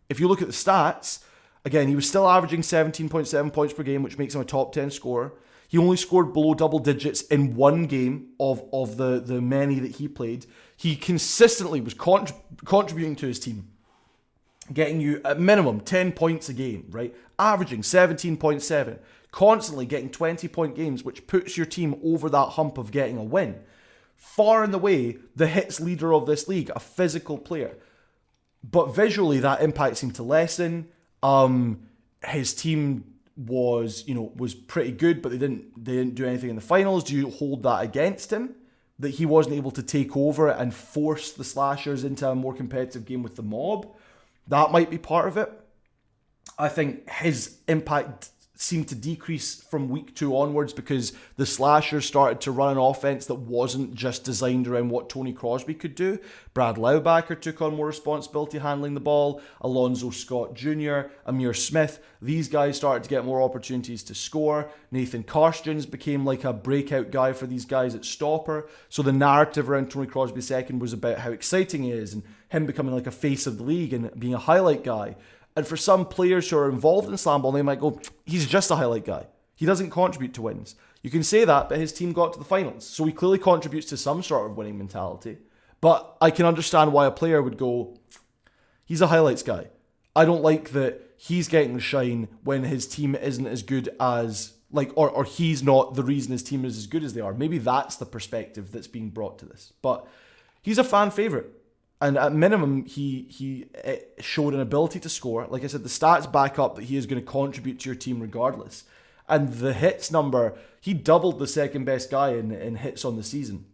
If you look at the stats, again, he was still averaging 17.7 points per game, which makes him a top 10 scorer. He only scored below double digits in one game of the many that he played. He consistently was contributing to his team, getting you at minimum 10 points a game, right? Averaging 17.7, constantly getting 20-point games, which puts your team over that hump of getting a win. Far and away, the hits leader of this league, a physical player. But visually, that impact seemed to lessen. His team was pretty good, but they didn't do anything in the finals. Do you hold that against him? That he wasn't able to take over and force the Slashers into a more competitive game with the mob? That might be part of it. I think his impact seemed to decrease from week 2 onwards because the Slashers started to run an offense that wasn't just designed around what Tony Crosby could do. Brad Laubacher took on more responsibility handling the ball. Alonzo Scott Jr., Amir Smith, these guys started to get more opportunities to score. Nathan Karstjens became like a breakout guy for these guys at stopper. So the narrative around Tony Crosby II was about how exciting he is and him becoming like a face of the league and being a highlight guy. And for some players who are involved in SlamBall, they might go, he's just a highlight guy. He doesn't contribute to wins. You can say that, but his team got to the finals. So he clearly contributes to some sort of winning mentality. But I can understand why a player would go, he's a highlights guy. I don't like that he's getting the shine when his team isn't as good as, or he's not the reason his team is as good as they are. Maybe that's the perspective that's being brought to this. But he's a fan favourite. And at minimum, he showed an ability to score. Like I said, the stats back up that he is going to contribute to your team regardless. And the hits number, he doubled the second best guy in hits on the season.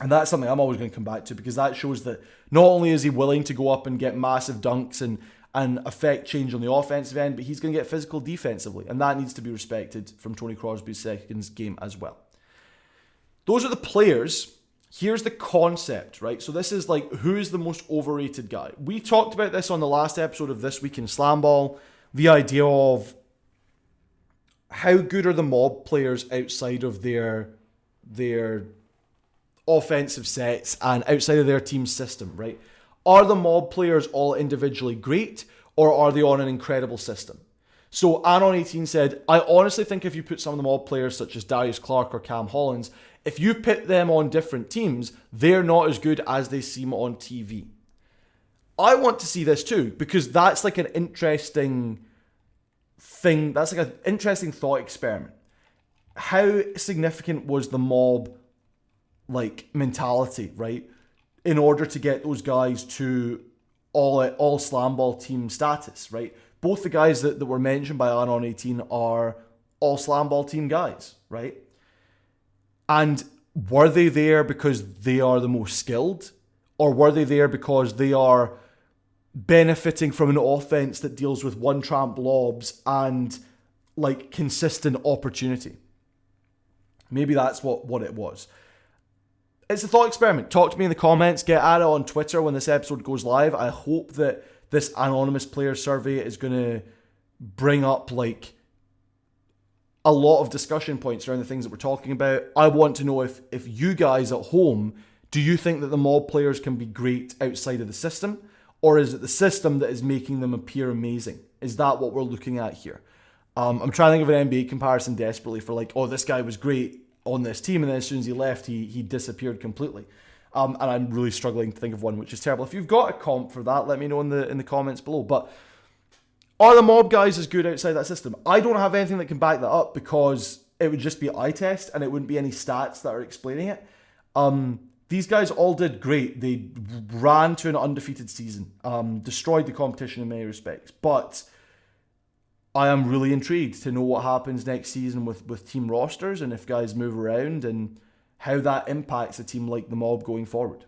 And that's something I'm always going to come back to because that shows that not only is he willing to go up and get massive dunks and and affect change on the offensive end, but he's going to get physical defensively, and that needs to be respected from Tony Crosby's second game as well. Those are the players. Here's the concept, right? So this is like, who is the most overrated guy? We talked about this on the last episode of This Week in SlamBall, the idea of how good are the mob players outside of their offensive sets and outside of their team system, right? Are the mob players all individually great, or are they on an incredible system? So Anon18 said, I honestly think if you put some of the mob players such as Darius Clark or Cam Hollins, if you pit them on different teams, they're not as good as they seem on TV. I want to see this too, because that's like an interesting thing. That's like an interesting thought experiment. How significant was the mob like mentality, right? In order to get those guys to all SlamBall team status, right? Both the guys that were mentioned by Anon18 are all SlamBall team guys, right? And were they there because they are the most skilled? Or were they there because they are benefiting from an offense that deals with one-tramp lobs and like consistent opportunity? Maybe that's what it was. It's a thought experiment. Talk to me in the comments. Get at it on Twitter when this episode goes live. I hope that this anonymous player survey is going to bring up like a lot of discussion points around the things that we're talking about. I want to know if you guys at home, do you think that the mob players can be great outside of the system? Or is it the system that is making them appear amazing? Is that what we're looking at here? I'm trying to think of an NBA comparison desperately for like, oh, this guy was great on this team, and then as soon as he left, he disappeared completely. And I'm really struggling to think of one, which is terrible. If you've got a comp for that, let me know in the comments below. But are the mob guys as good outside that system? I don't have anything that can back that up because it would just be eye test and it wouldn't be any stats that are explaining it. These guys all did great. They ran to an undefeated season, destroyed the competition in many respects. But I am really intrigued to know what happens next season with team rosters and if guys move around and how that impacts a team like the mob going forward.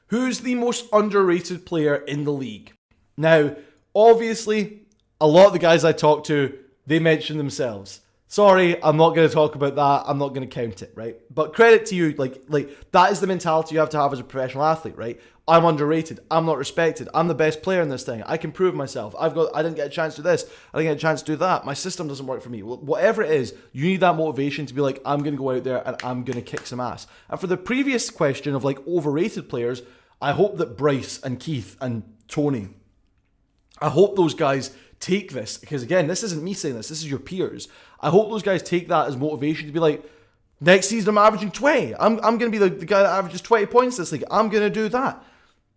Who's the most underrated player in the league? Now, obviously, a lot of the guys I talk to, they mention themselves. Sorry, I'm not going to talk about that. I'm not going to count it, right? But credit to you, like that is the mentality you have to have as a professional athlete, right? I'm underrated. I'm not respected. I'm the best player in this thing. I can prove myself. I didn't get a chance to do this. I didn't get a chance to do that. My system doesn't work for me. Whatever it is, you need that motivation to be like, I'm going to go out there and I'm going to kick some ass. And for the previous question of like overrated players, I hope that Bryce and Keith and Tony, I hope those guys take this, because again, this isn't me saying this is your peers. I hope those guys take that as motivation to be like, next season I'm averaging 20. I'm going to be the guy that averages 20 points this league. I'm going to do that.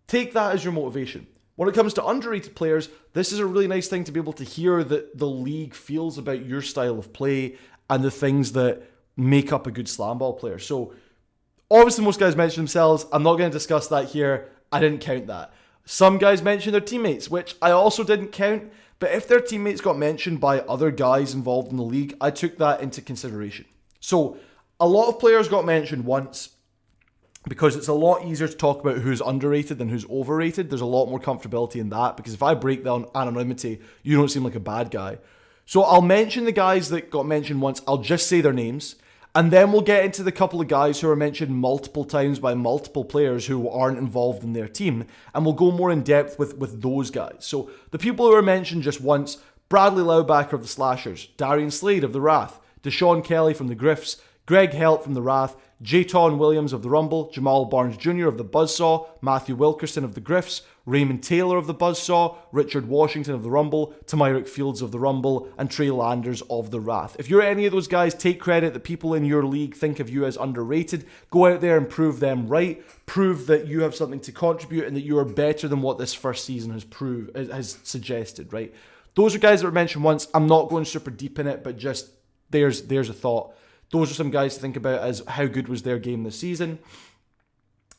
Take that as your motivation. When it comes to underrated players, this is a really nice thing to be able to hear that the league feels about your style of play and the things that make up a good SlamBall player. So obviously most guys mention themselves. I'm not going to discuss that here. I didn't count that. Some guys mention their teammates, which I also didn't count. But if their teammates got mentioned by other guys involved in the league, I took that into consideration. So a lot of players got mentioned once because it's a lot easier to talk about who's underrated than who's overrated. There's a lot more comfortability in that because if I break down anonymity, you don't seem like a bad guy. So I'll mention the guys that got mentioned once. I'll just say their names. And then we'll get into the couple of guys who are mentioned multiple times by multiple players who aren't involved in their team. And we'll go more in depth with those guys. So the people who are mentioned just once, Bradley Laubacker of the Slashers, Darian Slade of the Wrath, Deshaun Kelly from the Griffs, Greg Helt from the Wrath, Jayton Williams of the Rumble, Jamal Barnes Jr. of the Buzzsaw, Matthew Wilkerson of the Griffs, Raymond Taylor of the Buzzsaw, Richard Washington of the Rumble, Tamyrick Fields of the Rumble, and Trey Landers of the Wrath. If you're any of those guys, take credit that people in your league think of you as underrated. Go out there and prove them right. Prove that you have something to contribute and that you are better than what this first season has suggested, right? Those are guys that were mentioned once. I'm not going super deep in it, but just there's a thought. Those are some guys to think about as how good was their game this season.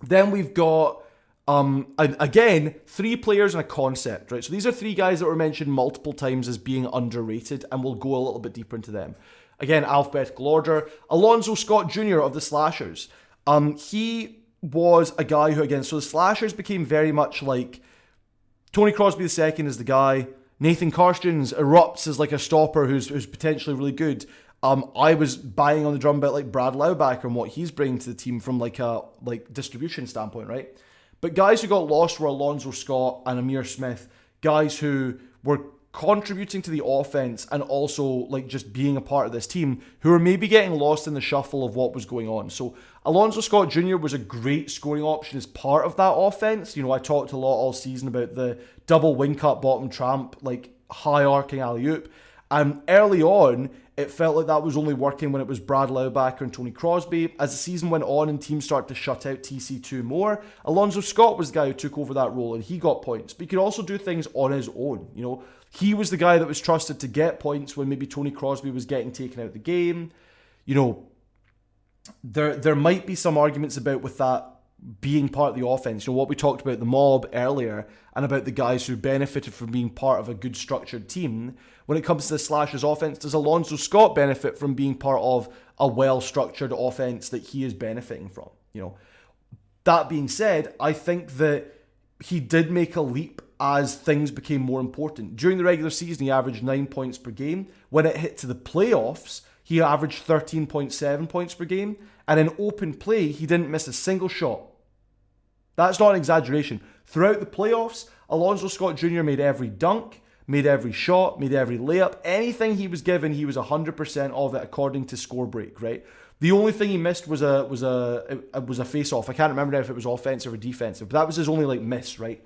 Then we've got, again, 3 players and a concept, right? So these are 3 guys that were mentioned multiple times as being underrated, and we'll go a little bit deeper into them. Again, alphabetical order. Alonzo Scott Jr. of the Slashers. He was a guy who, again, so the Slashers became very much like Tony Crosby II is the guy. Nathan Karstens erupts as like a stopper who's potentially really good. I was buying on the drum bit like Brad Laubacker and what he's bringing to the team from like a distribution standpoint, right? But guys who got lost were Alonzo Scott and Amir Smith, guys who were contributing to the offense and also like just being a part of this team, who are maybe getting lost in the shuffle of what was going on. So Alonzo Scott Jr. was a great scoring option as part of that offense. You know, I talked a lot all season about the double wing cut bottom tramp, like high arcing alley-oop. And early on, it felt like that was only working when it was Brad Laubacker and Tony Crosby. As the season went on and teams started to shut out TC2 more, Alonzo Scott was the guy who took over that role and he got points. But he could also do things on his own. You know, he was the guy that was trusted to get points when maybe Tony Crosby was getting taken out of the game. You know, there might be some arguments about with that being part of the offense. You know, what we talked about the mob earlier and about the guys who benefited from being part of a good structured team. When it comes to the Slashers offense, does Alonzo Scott benefit from being part of a well-structured offense that he is benefiting from? You know, that being said, I think that he did make a leap as things became more important. During the regular season, he averaged 9 points per game. When it hit to the playoffs, he averaged 13.7 points per game. And in open play, he didn't miss a single shot. That's not an exaggeration. Throughout the playoffs, Alonzo Scott Jr. made every dunk, made every shot, made every layup. Anything he was given, he was 100% of it according to Scorebreak, right? The only thing he missed was a face-off. I can't remember now if it was offensive or defensive, but that was his only like miss, right?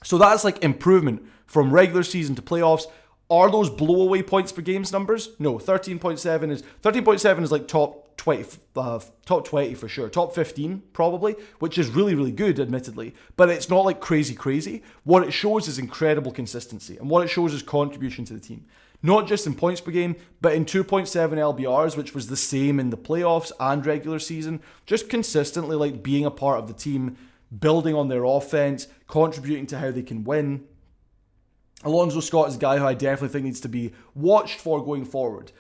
So that's like improvement from regular season to playoffs. Are those blowaway points per games numbers? No, 13.7 is like top 20 for sure. Top 15 probably, which is really, really good, admittedly. But it's not like crazy. What it shows is incredible consistency. And what it shows is contribution to the team. Not just in points per game, but in 2.7 LBRs, which was the same in the playoffs and regular season. Just consistently like being a part of the team, building on their offense, contributing to how they can win. Alonzo Scott is a guy who I definitely think needs to be watched for going forward.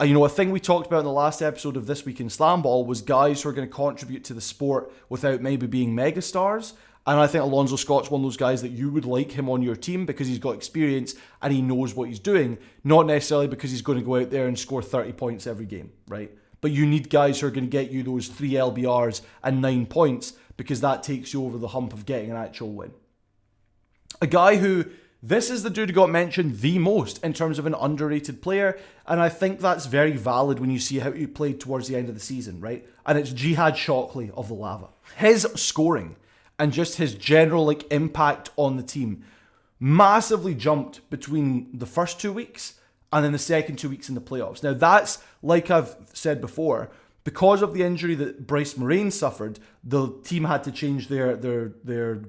You know, a thing we talked about in the last episode of This Week in SlamBall was guys who are going to contribute to the sport without maybe being megastars. And I think Alonzo Scott's one of those guys that you would like him on your team because he's got experience and he knows what he's doing. Not necessarily because he's going to go out there and score 30 points every game, right? But you need guys who are going to get you those 3 LBRs and 9 points because that takes you over the hump of getting an actual win. A guy who... This is the dude who got mentioned the most in terms of an underrated player, and I think that's very valid when you see how he played towards the end of the season, right? And it's Jihad Shockley of the Lava. His scoring and just his general like impact on the team massively jumped between the first 2 weeks and then the second 2 weeks in the playoffs. Now that's, like I've said before, because of the injury that Bryce Moraine suffered, the team had to change their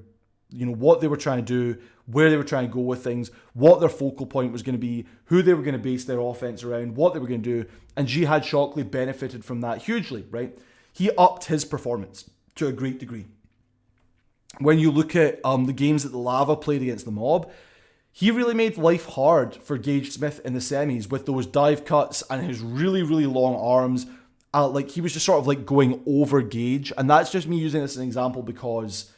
you know, what they were trying to do, where they were trying to go with things, what their focal point was going to be, who they were going to base their offense around, what they were going to do, and Jihad Shockley benefited from that hugely, right? He upped his performance to a great degree. When you look at the games that the Lava played against the Mob, he really made life hard for Gage Smith in the semis with those dive cuts and his really, really long arms. Like he was just sort of like going over Gage, and that's just me using this as an example because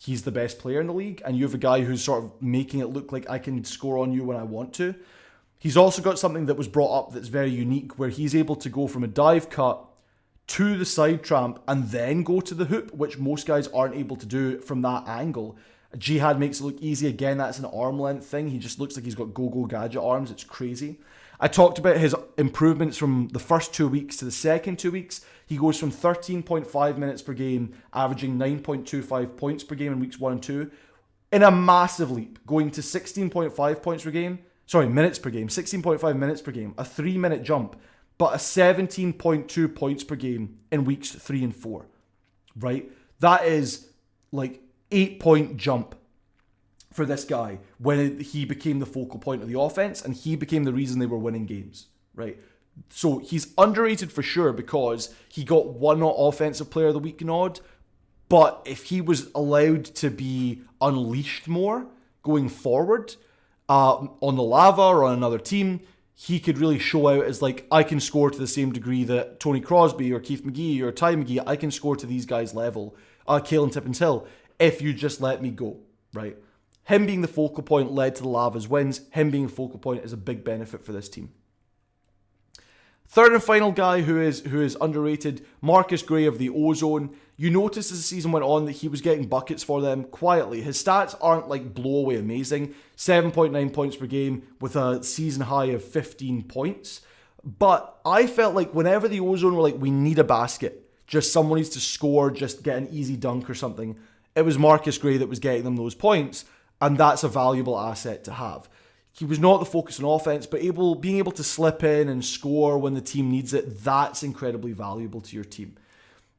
he's the best player in the league, and you have a guy who's sort of making it look like I can score on you when I want to. He's also got something that was brought up that's very unique, where he's able to go from a dive cut to the side tramp and then go to the hoop, which most guys aren't able to do from that angle. Jihad makes it look easy. Again, that's an arm length thing. He just looks like he's got go-go gadget arms. It's crazy. I talked about his improvements from the first 2 weeks to the second 2 weeks. He goes from 13.5 minutes per game, averaging 9.25 points per game in weeks 1 and 2, in a massive leap, going to 16.5 points per game. Sorry, minutes per game. 16.5 minutes per game. A 3-minute jump, but a 17.2 points per game in weeks 3 and 4. Right? That is like 8-point jump for this guy when he became the focal point of the offense and he became the reason they were winning games, right? So he's underrated for sure because he got one offensive player of the week nod, but if he was allowed to be unleashed more going forward on the Lava or on another team, he could really show out as like, I can score to the same degree that Tony Crosby or Keith McGee or Ty McGee, I can score to these guys' level, Kalen Tippins Hill, if you just let me go, right? Him being the focal point led to the Lavas wins. Him being a focal point is a big benefit for this team. Third and final guy who is underrated, Marcus Gray of the Ozone. You noticed as the season went on that he was getting buckets for them quietly. His stats aren't like blow away amazing. 7.9 points per game with a season high of 15 points. But I felt like whenever the Ozone were like, we need a basket, just someone needs to score, just get an easy dunk or something, it was Marcus Gray that was getting them those points. And that's a valuable asset to have. He was not the focus on offense, but being able to slip in and score when the team needs it, that's incredibly valuable to your team.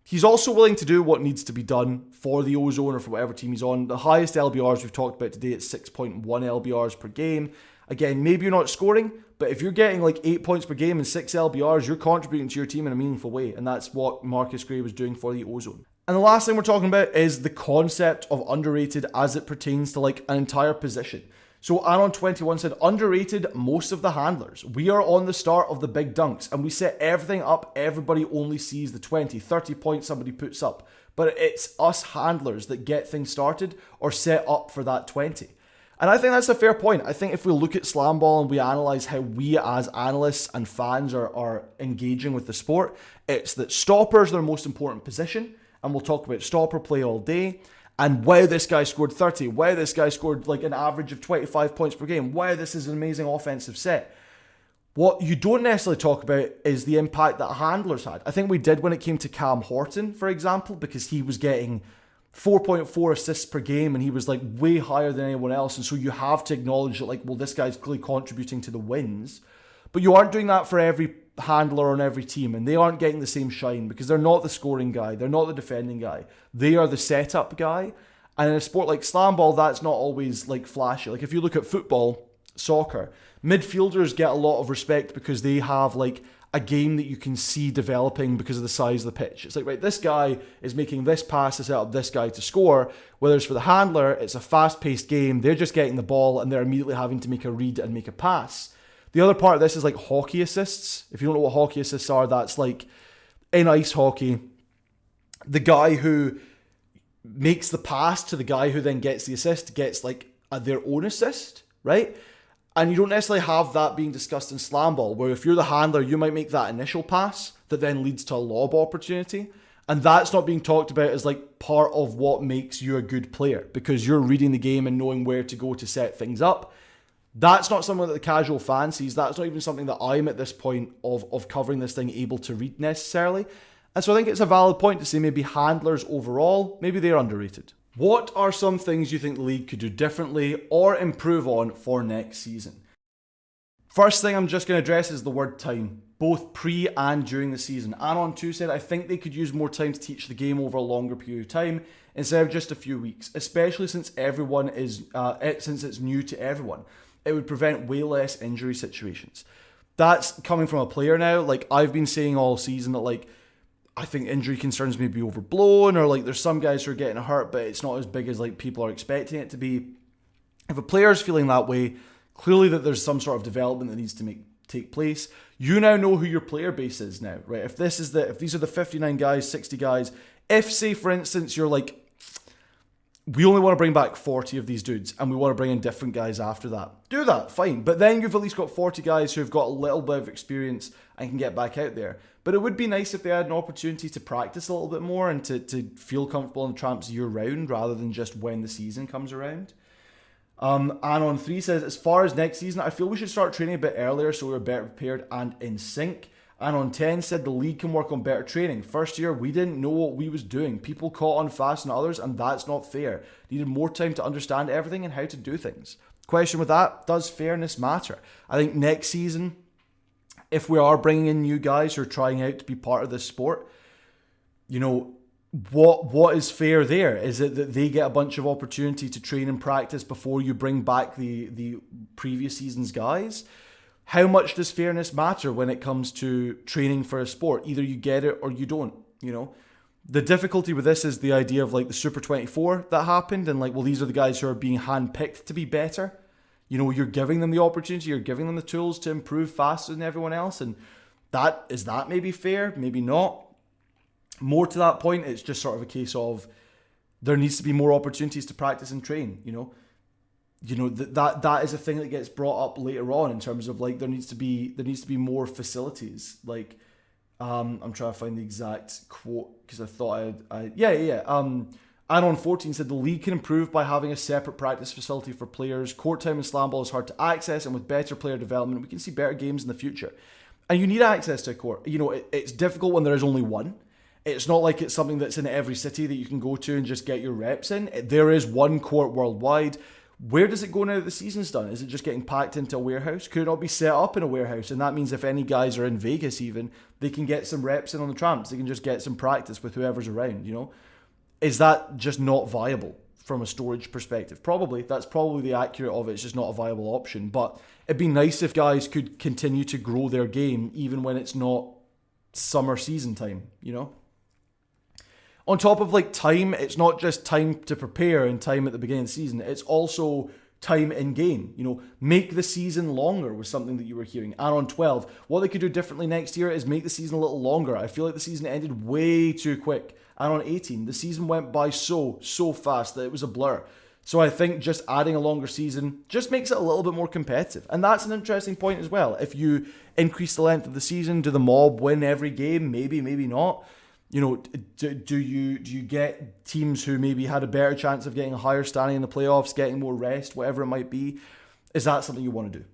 He's also willing to do what needs to be done for the Ozone or for whatever team he's on. The highest LBRs we've talked about today, it's 6.1 LBRs per game. Again, maybe you're not scoring, but if you're getting like 8 points per game and 6 LBRs, you're contributing to your team in a meaningful way. And that's what Marcus Gray was doing for the Ozone. And the last thing we're talking about is the concept of underrated as it pertains to like an entire position. So Anon21 said, underrated most of the handlers. We are on the start of the big dunks and we set everything up. Everybody only sees the 20, 30 points somebody puts up. But it's us handlers that get things started or set up for that 20. And I think that's a fair point. I think if we look at SlamBall and we analyze how we as analysts and fans are engaging with the sport, it's that stoppers are their most important position. And we'll talk about stopper play all day. And wow, this guy scored 30. Wow, this guy scored like an average of 25 points per game. Wow, this is an amazing offensive set. What you don't necessarily talk about is the impact that handlers had. I think we did when it came to Cam Horton, for example, because he was getting 4.4 assists per game and he was like way higher than anyone else. And so you have to acknowledge that like, well, this guy's clearly contributing to the wins. But you aren't doing that for every handler on every team, and they aren't getting the same shine because they're not the scoring guy, they're not the defending guy, they are the setup guy. And in a sport like SlamBall, that's not always like flashy. Like if you look at football, soccer, midfielders get a lot of respect because they have like a game that you can see developing because of the size of the pitch. It's like, right, this guy is making this pass to set up this guy to score. Whereas for the handler, it's a fast-paced game, they're just getting the ball and they're immediately having to make a read and make a pass. The other part of this is like hockey assists. If you don't know what hockey assists are, that's like in ice hockey, the guy who makes the pass to the guy who then gets the assist gets like their own assist, right? And you don't necessarily have that being discussed in SlamBall, where if you're the handler, you might make that initial pass that then leads to a lob opportunity. And that's not being talked about as like part of what makes you a good player because you're reading the game and knowing where to go to set things up. That's not something that the casual fan sees. That's not even something that I'm at this point of covering this thing able to read necessarily. And so I think it's a valid point to say maybe handlers overall, maybe they're underrated. What are some things you think the league could do differently or improve on for next season? First thing I'm just going to address is the word time, both pre and during the season. Anon2 said, I think they could use more time to teach the game over a longer period of time instead of just a few weeks, especially since since it's new to everyone. It would prevent way less injury situations. That's coming from a player now. Like I've been saying all season that like, I think injury concerns may be overblown or like there's some guys who are getting hurt, but it's not as big as like people are expecting it to be. If a player is feeling that way, clearly that there's some sort of development that needs to take place. You now know who your player base is now, right? If these are the 59 guys, 60 guys, if say for instance, you're like, we only want to bring back 40 of these dudes and we want to bring in different guys after that. Do that, fine. But then you've at least got 40 guys who've got a little bit of experience and can get back out there. But it would be nice if they had an opportunity to practice a little bit more and to feel comfortable in the tramps year round rather than just when the season comes around. Anon3 says, as far as next season, I feel we should start training a bit earlier so we're better prepared and in sync. Anon10 said the league can work on better training. First year, we didn't know what we was doing. People caught on fast than others, and that's not fair. Needed more time to understand everything and how to do things. Question with that, does fairness matter? I think next season, if we are bringing in new guys who are trying out to be part of this sport, you know, what is fair there? Is it that they get a bunch of opportunity to train and practice before you bring back the previous season's guys? How much does fairness matter when it comes to training for a sport? Either you get it or you don't, you know? The difficulty with this is the idea of like the Super 24 that happened and like, well, these are the guys who are being handpicked to be better. You know, you're giving them the opportunity, you're giving them the tools to improve faster than everyone else. And is that maybe fair? Maybe not. More to that point, it's just sort of a case of there needs to be more opportunities to practice and train, you know? that is a thing that gets brought up later on in terms of like there needs to be more facilities. Like I'm trying to find the exact quote because I thought Anon 14 said the league can improve by having a separate practice facility for players. Court time in SlamBall is hard to access, and with better player development, we can see better games in the future. And you need access to a court. It's difficult when there is only one. It's not like it's something that's in every city that you can go to and just get your reps in. There is one court worldwide. Where does it go now that the season's done? Is it just getting packed into a warehouse? Could it not be set up in a warehouse? And that means if any guys are in Vegas even, they can get some reps in on the tramps. They can just get some practice with whoever's around, Is that just not viable from a storage perspective? Probably. That's probably the accurate of it. It's just not a viable option. But it'd be nice if guys could continue to grow their game even when it's not summer season time, On top of like time, it's not just time to prepare and time at the beginning of the season. It's also time in game. Make the season longer was something that you were hearing. Anon 12, what they could do differently next year is make the season a little longer. I feel like the season ended way too quick. Anon 18, the season went by so fast that it was a blur. So I think just adding a longer season just makes it a little bit more competitive. And that's an interesting point as well. If you increase the length of the season, do the mob win every game? Maybe not. Do you get teams who maybe had a better chance of getting a higher standing in the playoffs, getting more rest, whatever it might be? Is that something you want to do?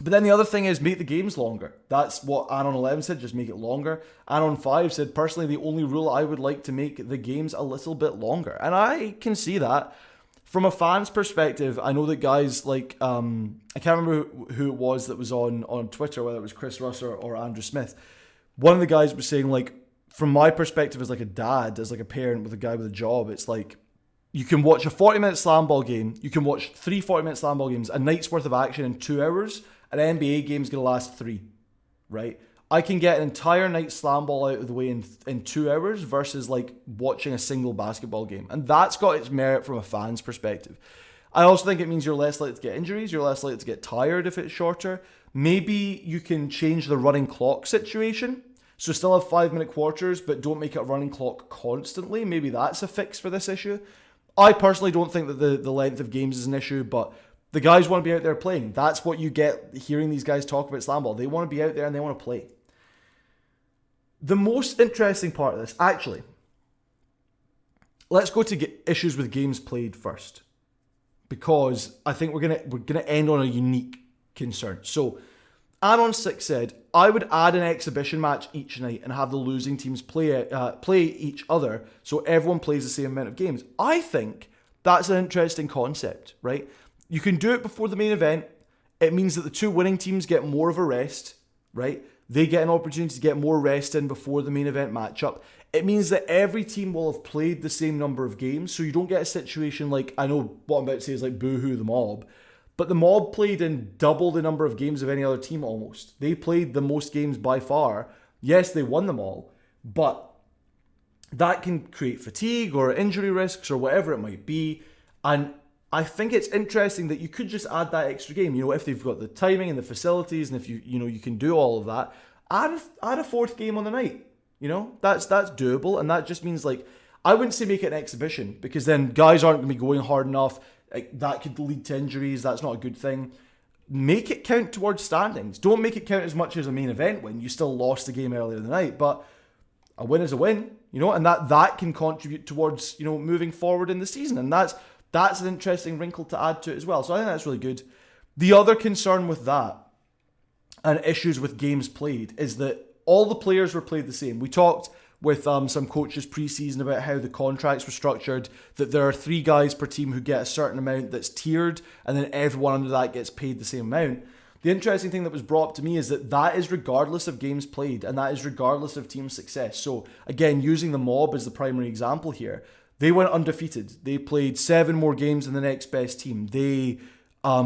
But then the other thing is make the games longer. That's what Anon 11 said, just make it longer. Anon 5 said, personally, the only rule I would like to make the games a little bit longer. And I can see that. From a fan's perspective, I know that guys like, I can't remember who it was that was on Twitter, whether it was Chris Russell or Andrew Smith. One of the guys was saying, like, from my perspective as like a dad, as like a parent with a guy with a job, it's like, you can watch a 40-minute SlamBall game, you can watch 3 40-minute SlamBall games, a night's worth of action in 2 hours. An NBA game's going to last 3, right? I can get an entire night SlamBall out of the way in 2 hours versus like watching a single basketball game. And that's got its merit from a fan's perspective. I also think it means you're less likely to get injuries, you're less likely to get tired if it's shorter. Maybe you can change the running clock situation. So still have 5-minute quarters, but don't make it a running clock constantly. Maybe that's a fix for this issue. I personally don't think that the length of games is an issue, but the guys want to be out there playing. That's what you get hearing these guys talk about SlamBall. They want to be out there and they want to play. The most interesting part of this, actually, let's go to issues with games played first, because I think we're gonna end on a unique concern. So, Anon 6 said, I would add an exhibition match each night and have the losing teams play each other so everyone plays the same amount of games. I think that's an interesting concept, right? You can do it before the main event. It means that the 2 winning teams get more of a rest, right? They get an opportunity to get more rest in before the main event matchup. It means that every team will have played the same number of games, so you don't get a situation like, I know what I'm about to say is like boohoo the mob, but the mob played in double the number of games of any other team almost. They played the most games by far. Yes, they won them all, but that can create fatigue or injury risks or whatever it might be. And I think it's interesting that you could just add that extra game. If they've got the timing and the facilities, and if you can do all of that, add a 4th game on the night. That's doable, and that just means like, I wouldn't say make it an exhibition, because then guys aren't going to be going hard enough. That could lead to injuries. That's not a good thing. Make it count towards standings. Don't make it count as much as a main event win. You still lost the game earlier in the night, but a win is a win, and that can contribute towards, moving forward in the season. And that's an interesting wrinkle to add to it as well. So I think that's really good. The other concern with that and issues with games played is that all the players were played the same. We talked with some coaches pre-season about how the contracts were structured, that there are 3 guys per team who get a certain amount that's tiered, and then everyone under that gets paid the same amount. The interesting thing that was brought up to me is that is regardless of games played, and that is regardless of team success. So again, using the mob as the primary example here, they went undefeated. They played 7 more games than the next best team. They, or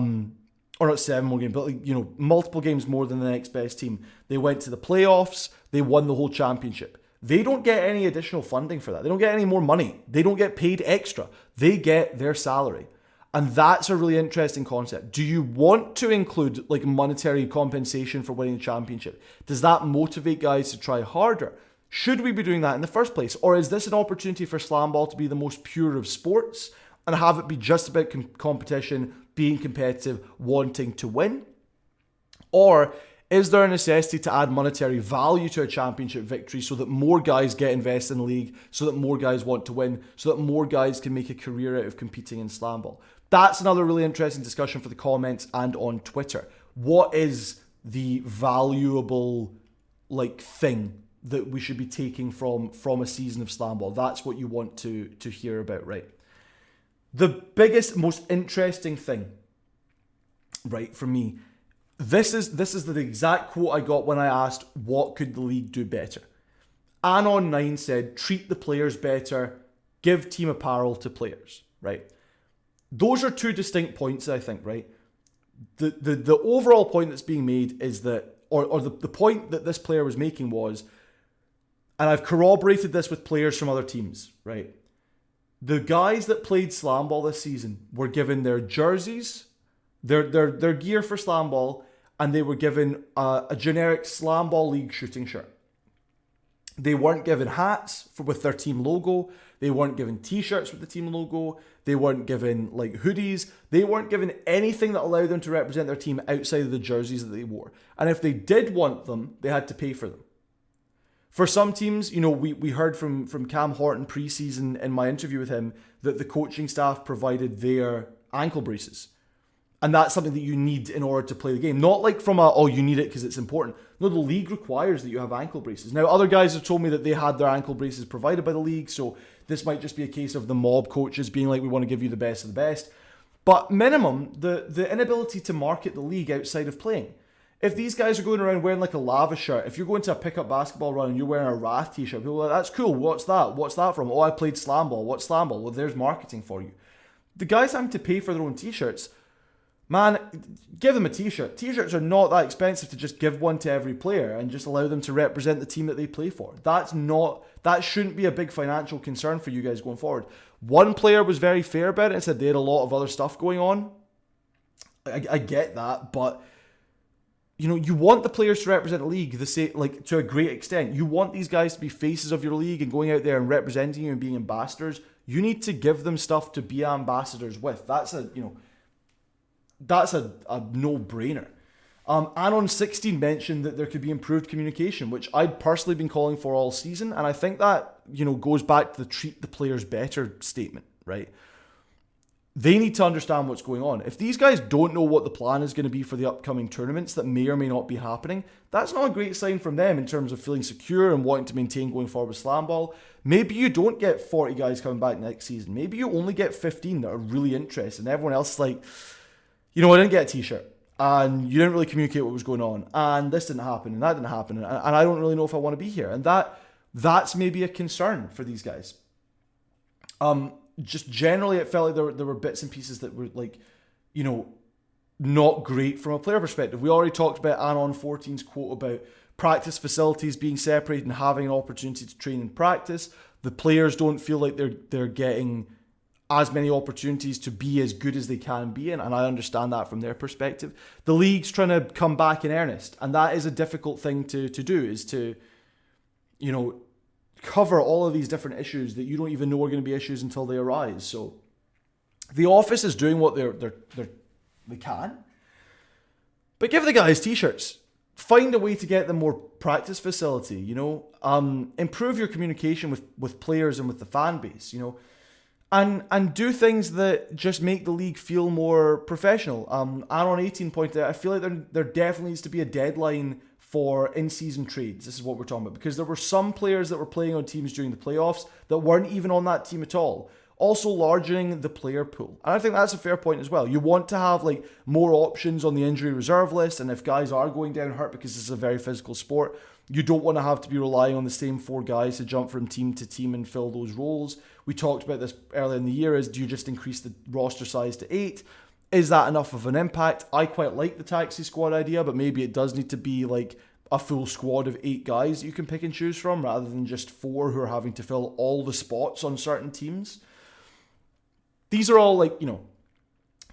not 7 more games, but multiple games more than the next best team. They went to the playoffs. They won the whole championship. They don't get any additional funding for that. They don't get any more money. They don't get paid extra. They get their salary. And that's a really interesting concept. Do you want to include like monetary compensation for winning the championship? Does that motivate guys to try harder? Should we be doing that in the first place? Or is this an opportunity for SlamBall to be the most pure of sports and have it be just about competition, being competitive, wanting to win? Or is there a necessity to add monetary value to a championship victory so that more guys get invested in the league, so that more guys want to win, so that more guys can make a career out of competing in SlamBall? That's another really interesting discussion for the comments and on Twitter. What is the valuable thing that we should be taking from a season of SlamBall? That's what you want to hear about, right? The biggest, most interesting thing, right, for me, this is the exact quote I got when I asked, what could the league do better? Anon9 said, treat the players better, give team apparel to players, right? Those are two distinct points, I think, right? The overall point that's being made is that, or the point that this player was making was, and I've corroborated this with players from other teams, right? The guys that played SlamBall this season were given their jerseys, their gear for SlamBall, and they were given a generic SlamBall League shooting shirt. They weren't given hats with their team logo. They weren't given t-shirts with the team logo. They weren't given hoodies. They weren't given anything that allowed them to represent their team outside of the jerseys that they wore. And if they did want them, they had to pay for them. For some teams, we heard from Cam Horton pre-season in my interview with him that the coaching staff provided their ankle braces. And that's something that you need in order to play the game. Not you need it because it's important. No, the league requires that you have ankle braces. Now, other guys have told me that they had their ankle braces provided by the league, so this might just be a case of the mob coaches being like, we want to give you the best of the best. But minimum, the inability to market the league outside of playing. If these guys are going around wearing a lava shirt, if you're going to a pickup basketball run and you're wearing a Wrath t-shirt, people are like, that's cool, what's that? What's that from? Oh, I played SlamBall. What's SlamBall? Well, there's marketing for you. The guys having to pay for their own t-shirts, man, give them a t-shirt. T-shirts are not that expensive to just give one to every player and just allow them to represent the team that they play for. That shouldn't be a big financial concern for you guys going forward. One player was very fair about it and said they had a lot of other stuff going on. I get that, but you want the players to represent the league to a great extent. You want these guys to be faces of your league and going out there and representing you and being ambassadors. You need to give them stuff to be ambassadors with. That's a no-brainer. Anon16 mentioned that there could be improved communication, which I'd personally been calling for all season, and I think that, goes back to the treat the players better statement, right? They need to understand what's going on. If these guys don't know what the plan is going to be for the upcoming tournaments that may or may not be happening, that's not a great sign from them in terms of feeling secure and wanting to maintain going forward with SlamBall. Maybe you don't get 40 guys coming back next season. Maybe you only get 15 that are really interested, and everyone else is like, I didn't get a t-shirt, and you didn't really communicate what was going on, and this didn't happen, and that didn't happen, and I don't really know if I want to be here. And that's maybe a concern for these guys. Just generally, it felt like there were bits and pieces that were not great from a player perspective. We already talked about Anon14's quote about practice facilities being separated and having an opportunity to train and practice. The players don't feel like they're getting as many opportunities to be as good as they can be, and I understand that from their perspective. The league's trying to come back in earnest, and that is a difficult thing to do, is to, cover all of these different issues that you don't even know are going to be issues until they arise. So the office is doing what they can, but give the guys t-shirts. Find a way to get them more practice facility, improve your communication with players and with the fan base, and do things that just make the league feel more professional. Anon18 pointed out, I feel like there definitely needs to be a deadline for in-season trades. This is what we're talking about, because there were some players that were playing on teams during the playoffs that weren't even on that team at all. Also largening the player pool. And I think that's a fair point as well. You want to have more options on the injury reserve list, and if guys are going down hurt, because this is a very physical sport, you don't want to have to be relying on the same 4 guys to jump from team to team and fill those roles. We talked about this earlier in the year, do you just increase the roster size to 8? Is that enough of an impact? I quite like the taxi squad idea, but maybe it does need to be a full squad of 8 guys that you can pick and choose from, rather than just 4 who are having to fill all the spots on certain teams. These are all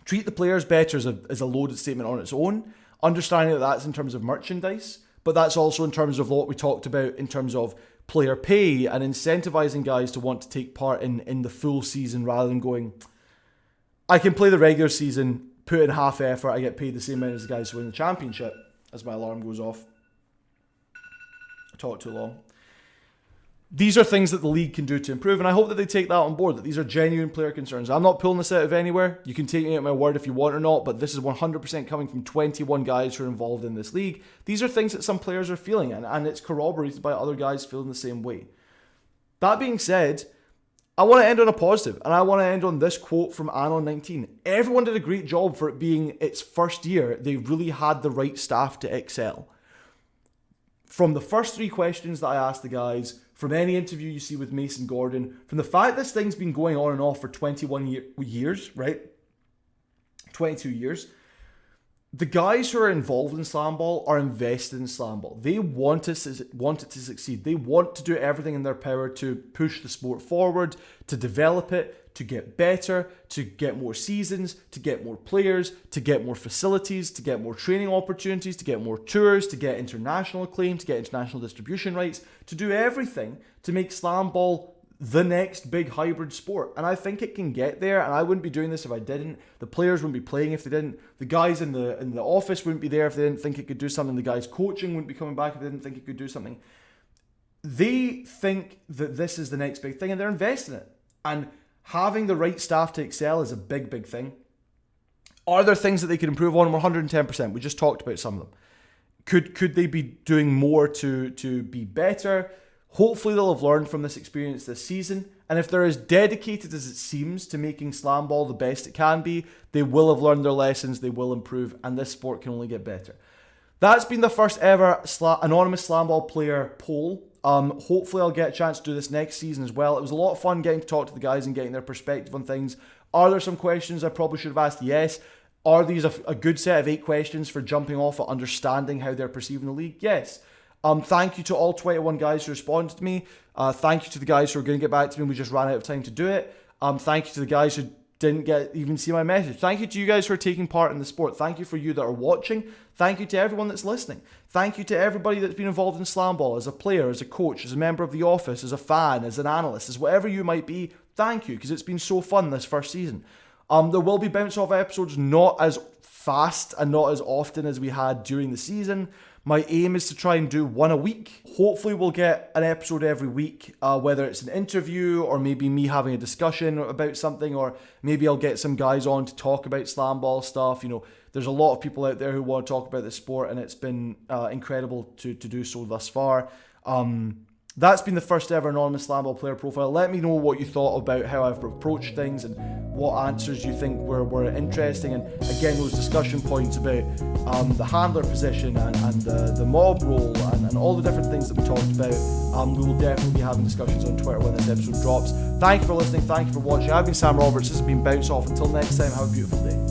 treat the players better as a loaded statement on its own, understanding that that's in terms of merchandise, but that's also in terms of what we talked about in terms of player pay and incentivizing guys to want to take part in the full season, rather than going, I can play the regular season, put in half effort, I get paid the same amount as the guys who win the championship, as my alarm goes off. I talked too long. These are things that the league can do to improve, and I hope that they take that on board, that these are genuine player concerns. I'm not pulling this out of anywhere. You can take me at my word if you want or not, but this is 100% coming from 21 guys who are involved in this league. These are things that some players are feeling, and it's corroborated by other guys feeling the same way. That being said, I want to end on a positive, and I want to end on this quote from Anon19. Everyone did a great job for it being its first year. They really had the right staff to excel. From the first 3 questions that I asked the guys, from any interview you see with Mason Gordon, from the fact this thing's been going on and off for 21 years, right? 22 years. The guys who are involved in SlamBall are invested in SlamBall. They want it to succeed. They want to do everything in their power to push the sport forward, to develop it, to get better, to get more seasons, to get more players, to get more facilities, to get more training opportunities, to get more tours, to get international acclaim, to get international distribution rights, to do everything to make SlamBall the next big hybrid sport. And I think it can get there, and I wouldn't be doing this if I didn't. The players wouldn't be playing if they didn't. The guys in the office wouldn't be there if they didn't think it could do something. The guys coaching wouldn't be coming back if they didn't think it could do something. They think that this is the next big thing, and they're investing in it. And having the right staff to excel is a big, big thing. Are there things that they could improve on? 110%. We just talked about some of them. Could they be doing more to be better? Hopefully they'll have learned from this experience this season. And if they're as dedicated as it seems to making SlamBall the best it can be, they will have learned their lessons, they will improve, and this sport can only get better. That's been the first ever Anonymous SlamBall Player Poll. Hopefully I'll get a chance to do this next season as well. It was a lot of fun getting to talk to the guys and getting their perspective on things. Are there some questions I probably should have asked? Yes. Are these a good set of 8 questions for jumping off at understanding how they're perceiving the league? Yes. Thank you to all 21 guys who responded to me. Thank you to the guys who are going to get back to me. We just ran out of time to do it. Thank you to the guys who didn't even see my message. Thank you to you guys who are taking part in the sport. Thank you for you that are watching. Thank you to everyone that's listening. Thank you to everybody that's been involved in SlamBall as a player, as a coach, as a member of the office, as a fan, as an analyst, as whatever you might be. Thank you, because it's been so fun this first season. There will be bounce off episodes, not as fast and not as often as we had during the season. My aim is to try and do 1 a week. Hopefully we'll get an episode every week, whether it's an interview or maybe me having a discussion about something, or maybe I'll get some guys on to talk about SlamBall stuff. You know, there's a lot of people out there who want to talk about the sport, and it's been incredible to do so thus far. That's been the first ever Anonymous SlamBall Player Profile. Let me know what you thought about how I've approached things and what answers you think were interesting. And again, those discussion points about the handler position and the mob role and all the different things that we talked about. We will definitely be having discussions on Twitter when this episode drops. Thank you for listening. Thank you for watching. I've been Sam Roberts. This has been Bounce Off. Until next time, have a beautiful day.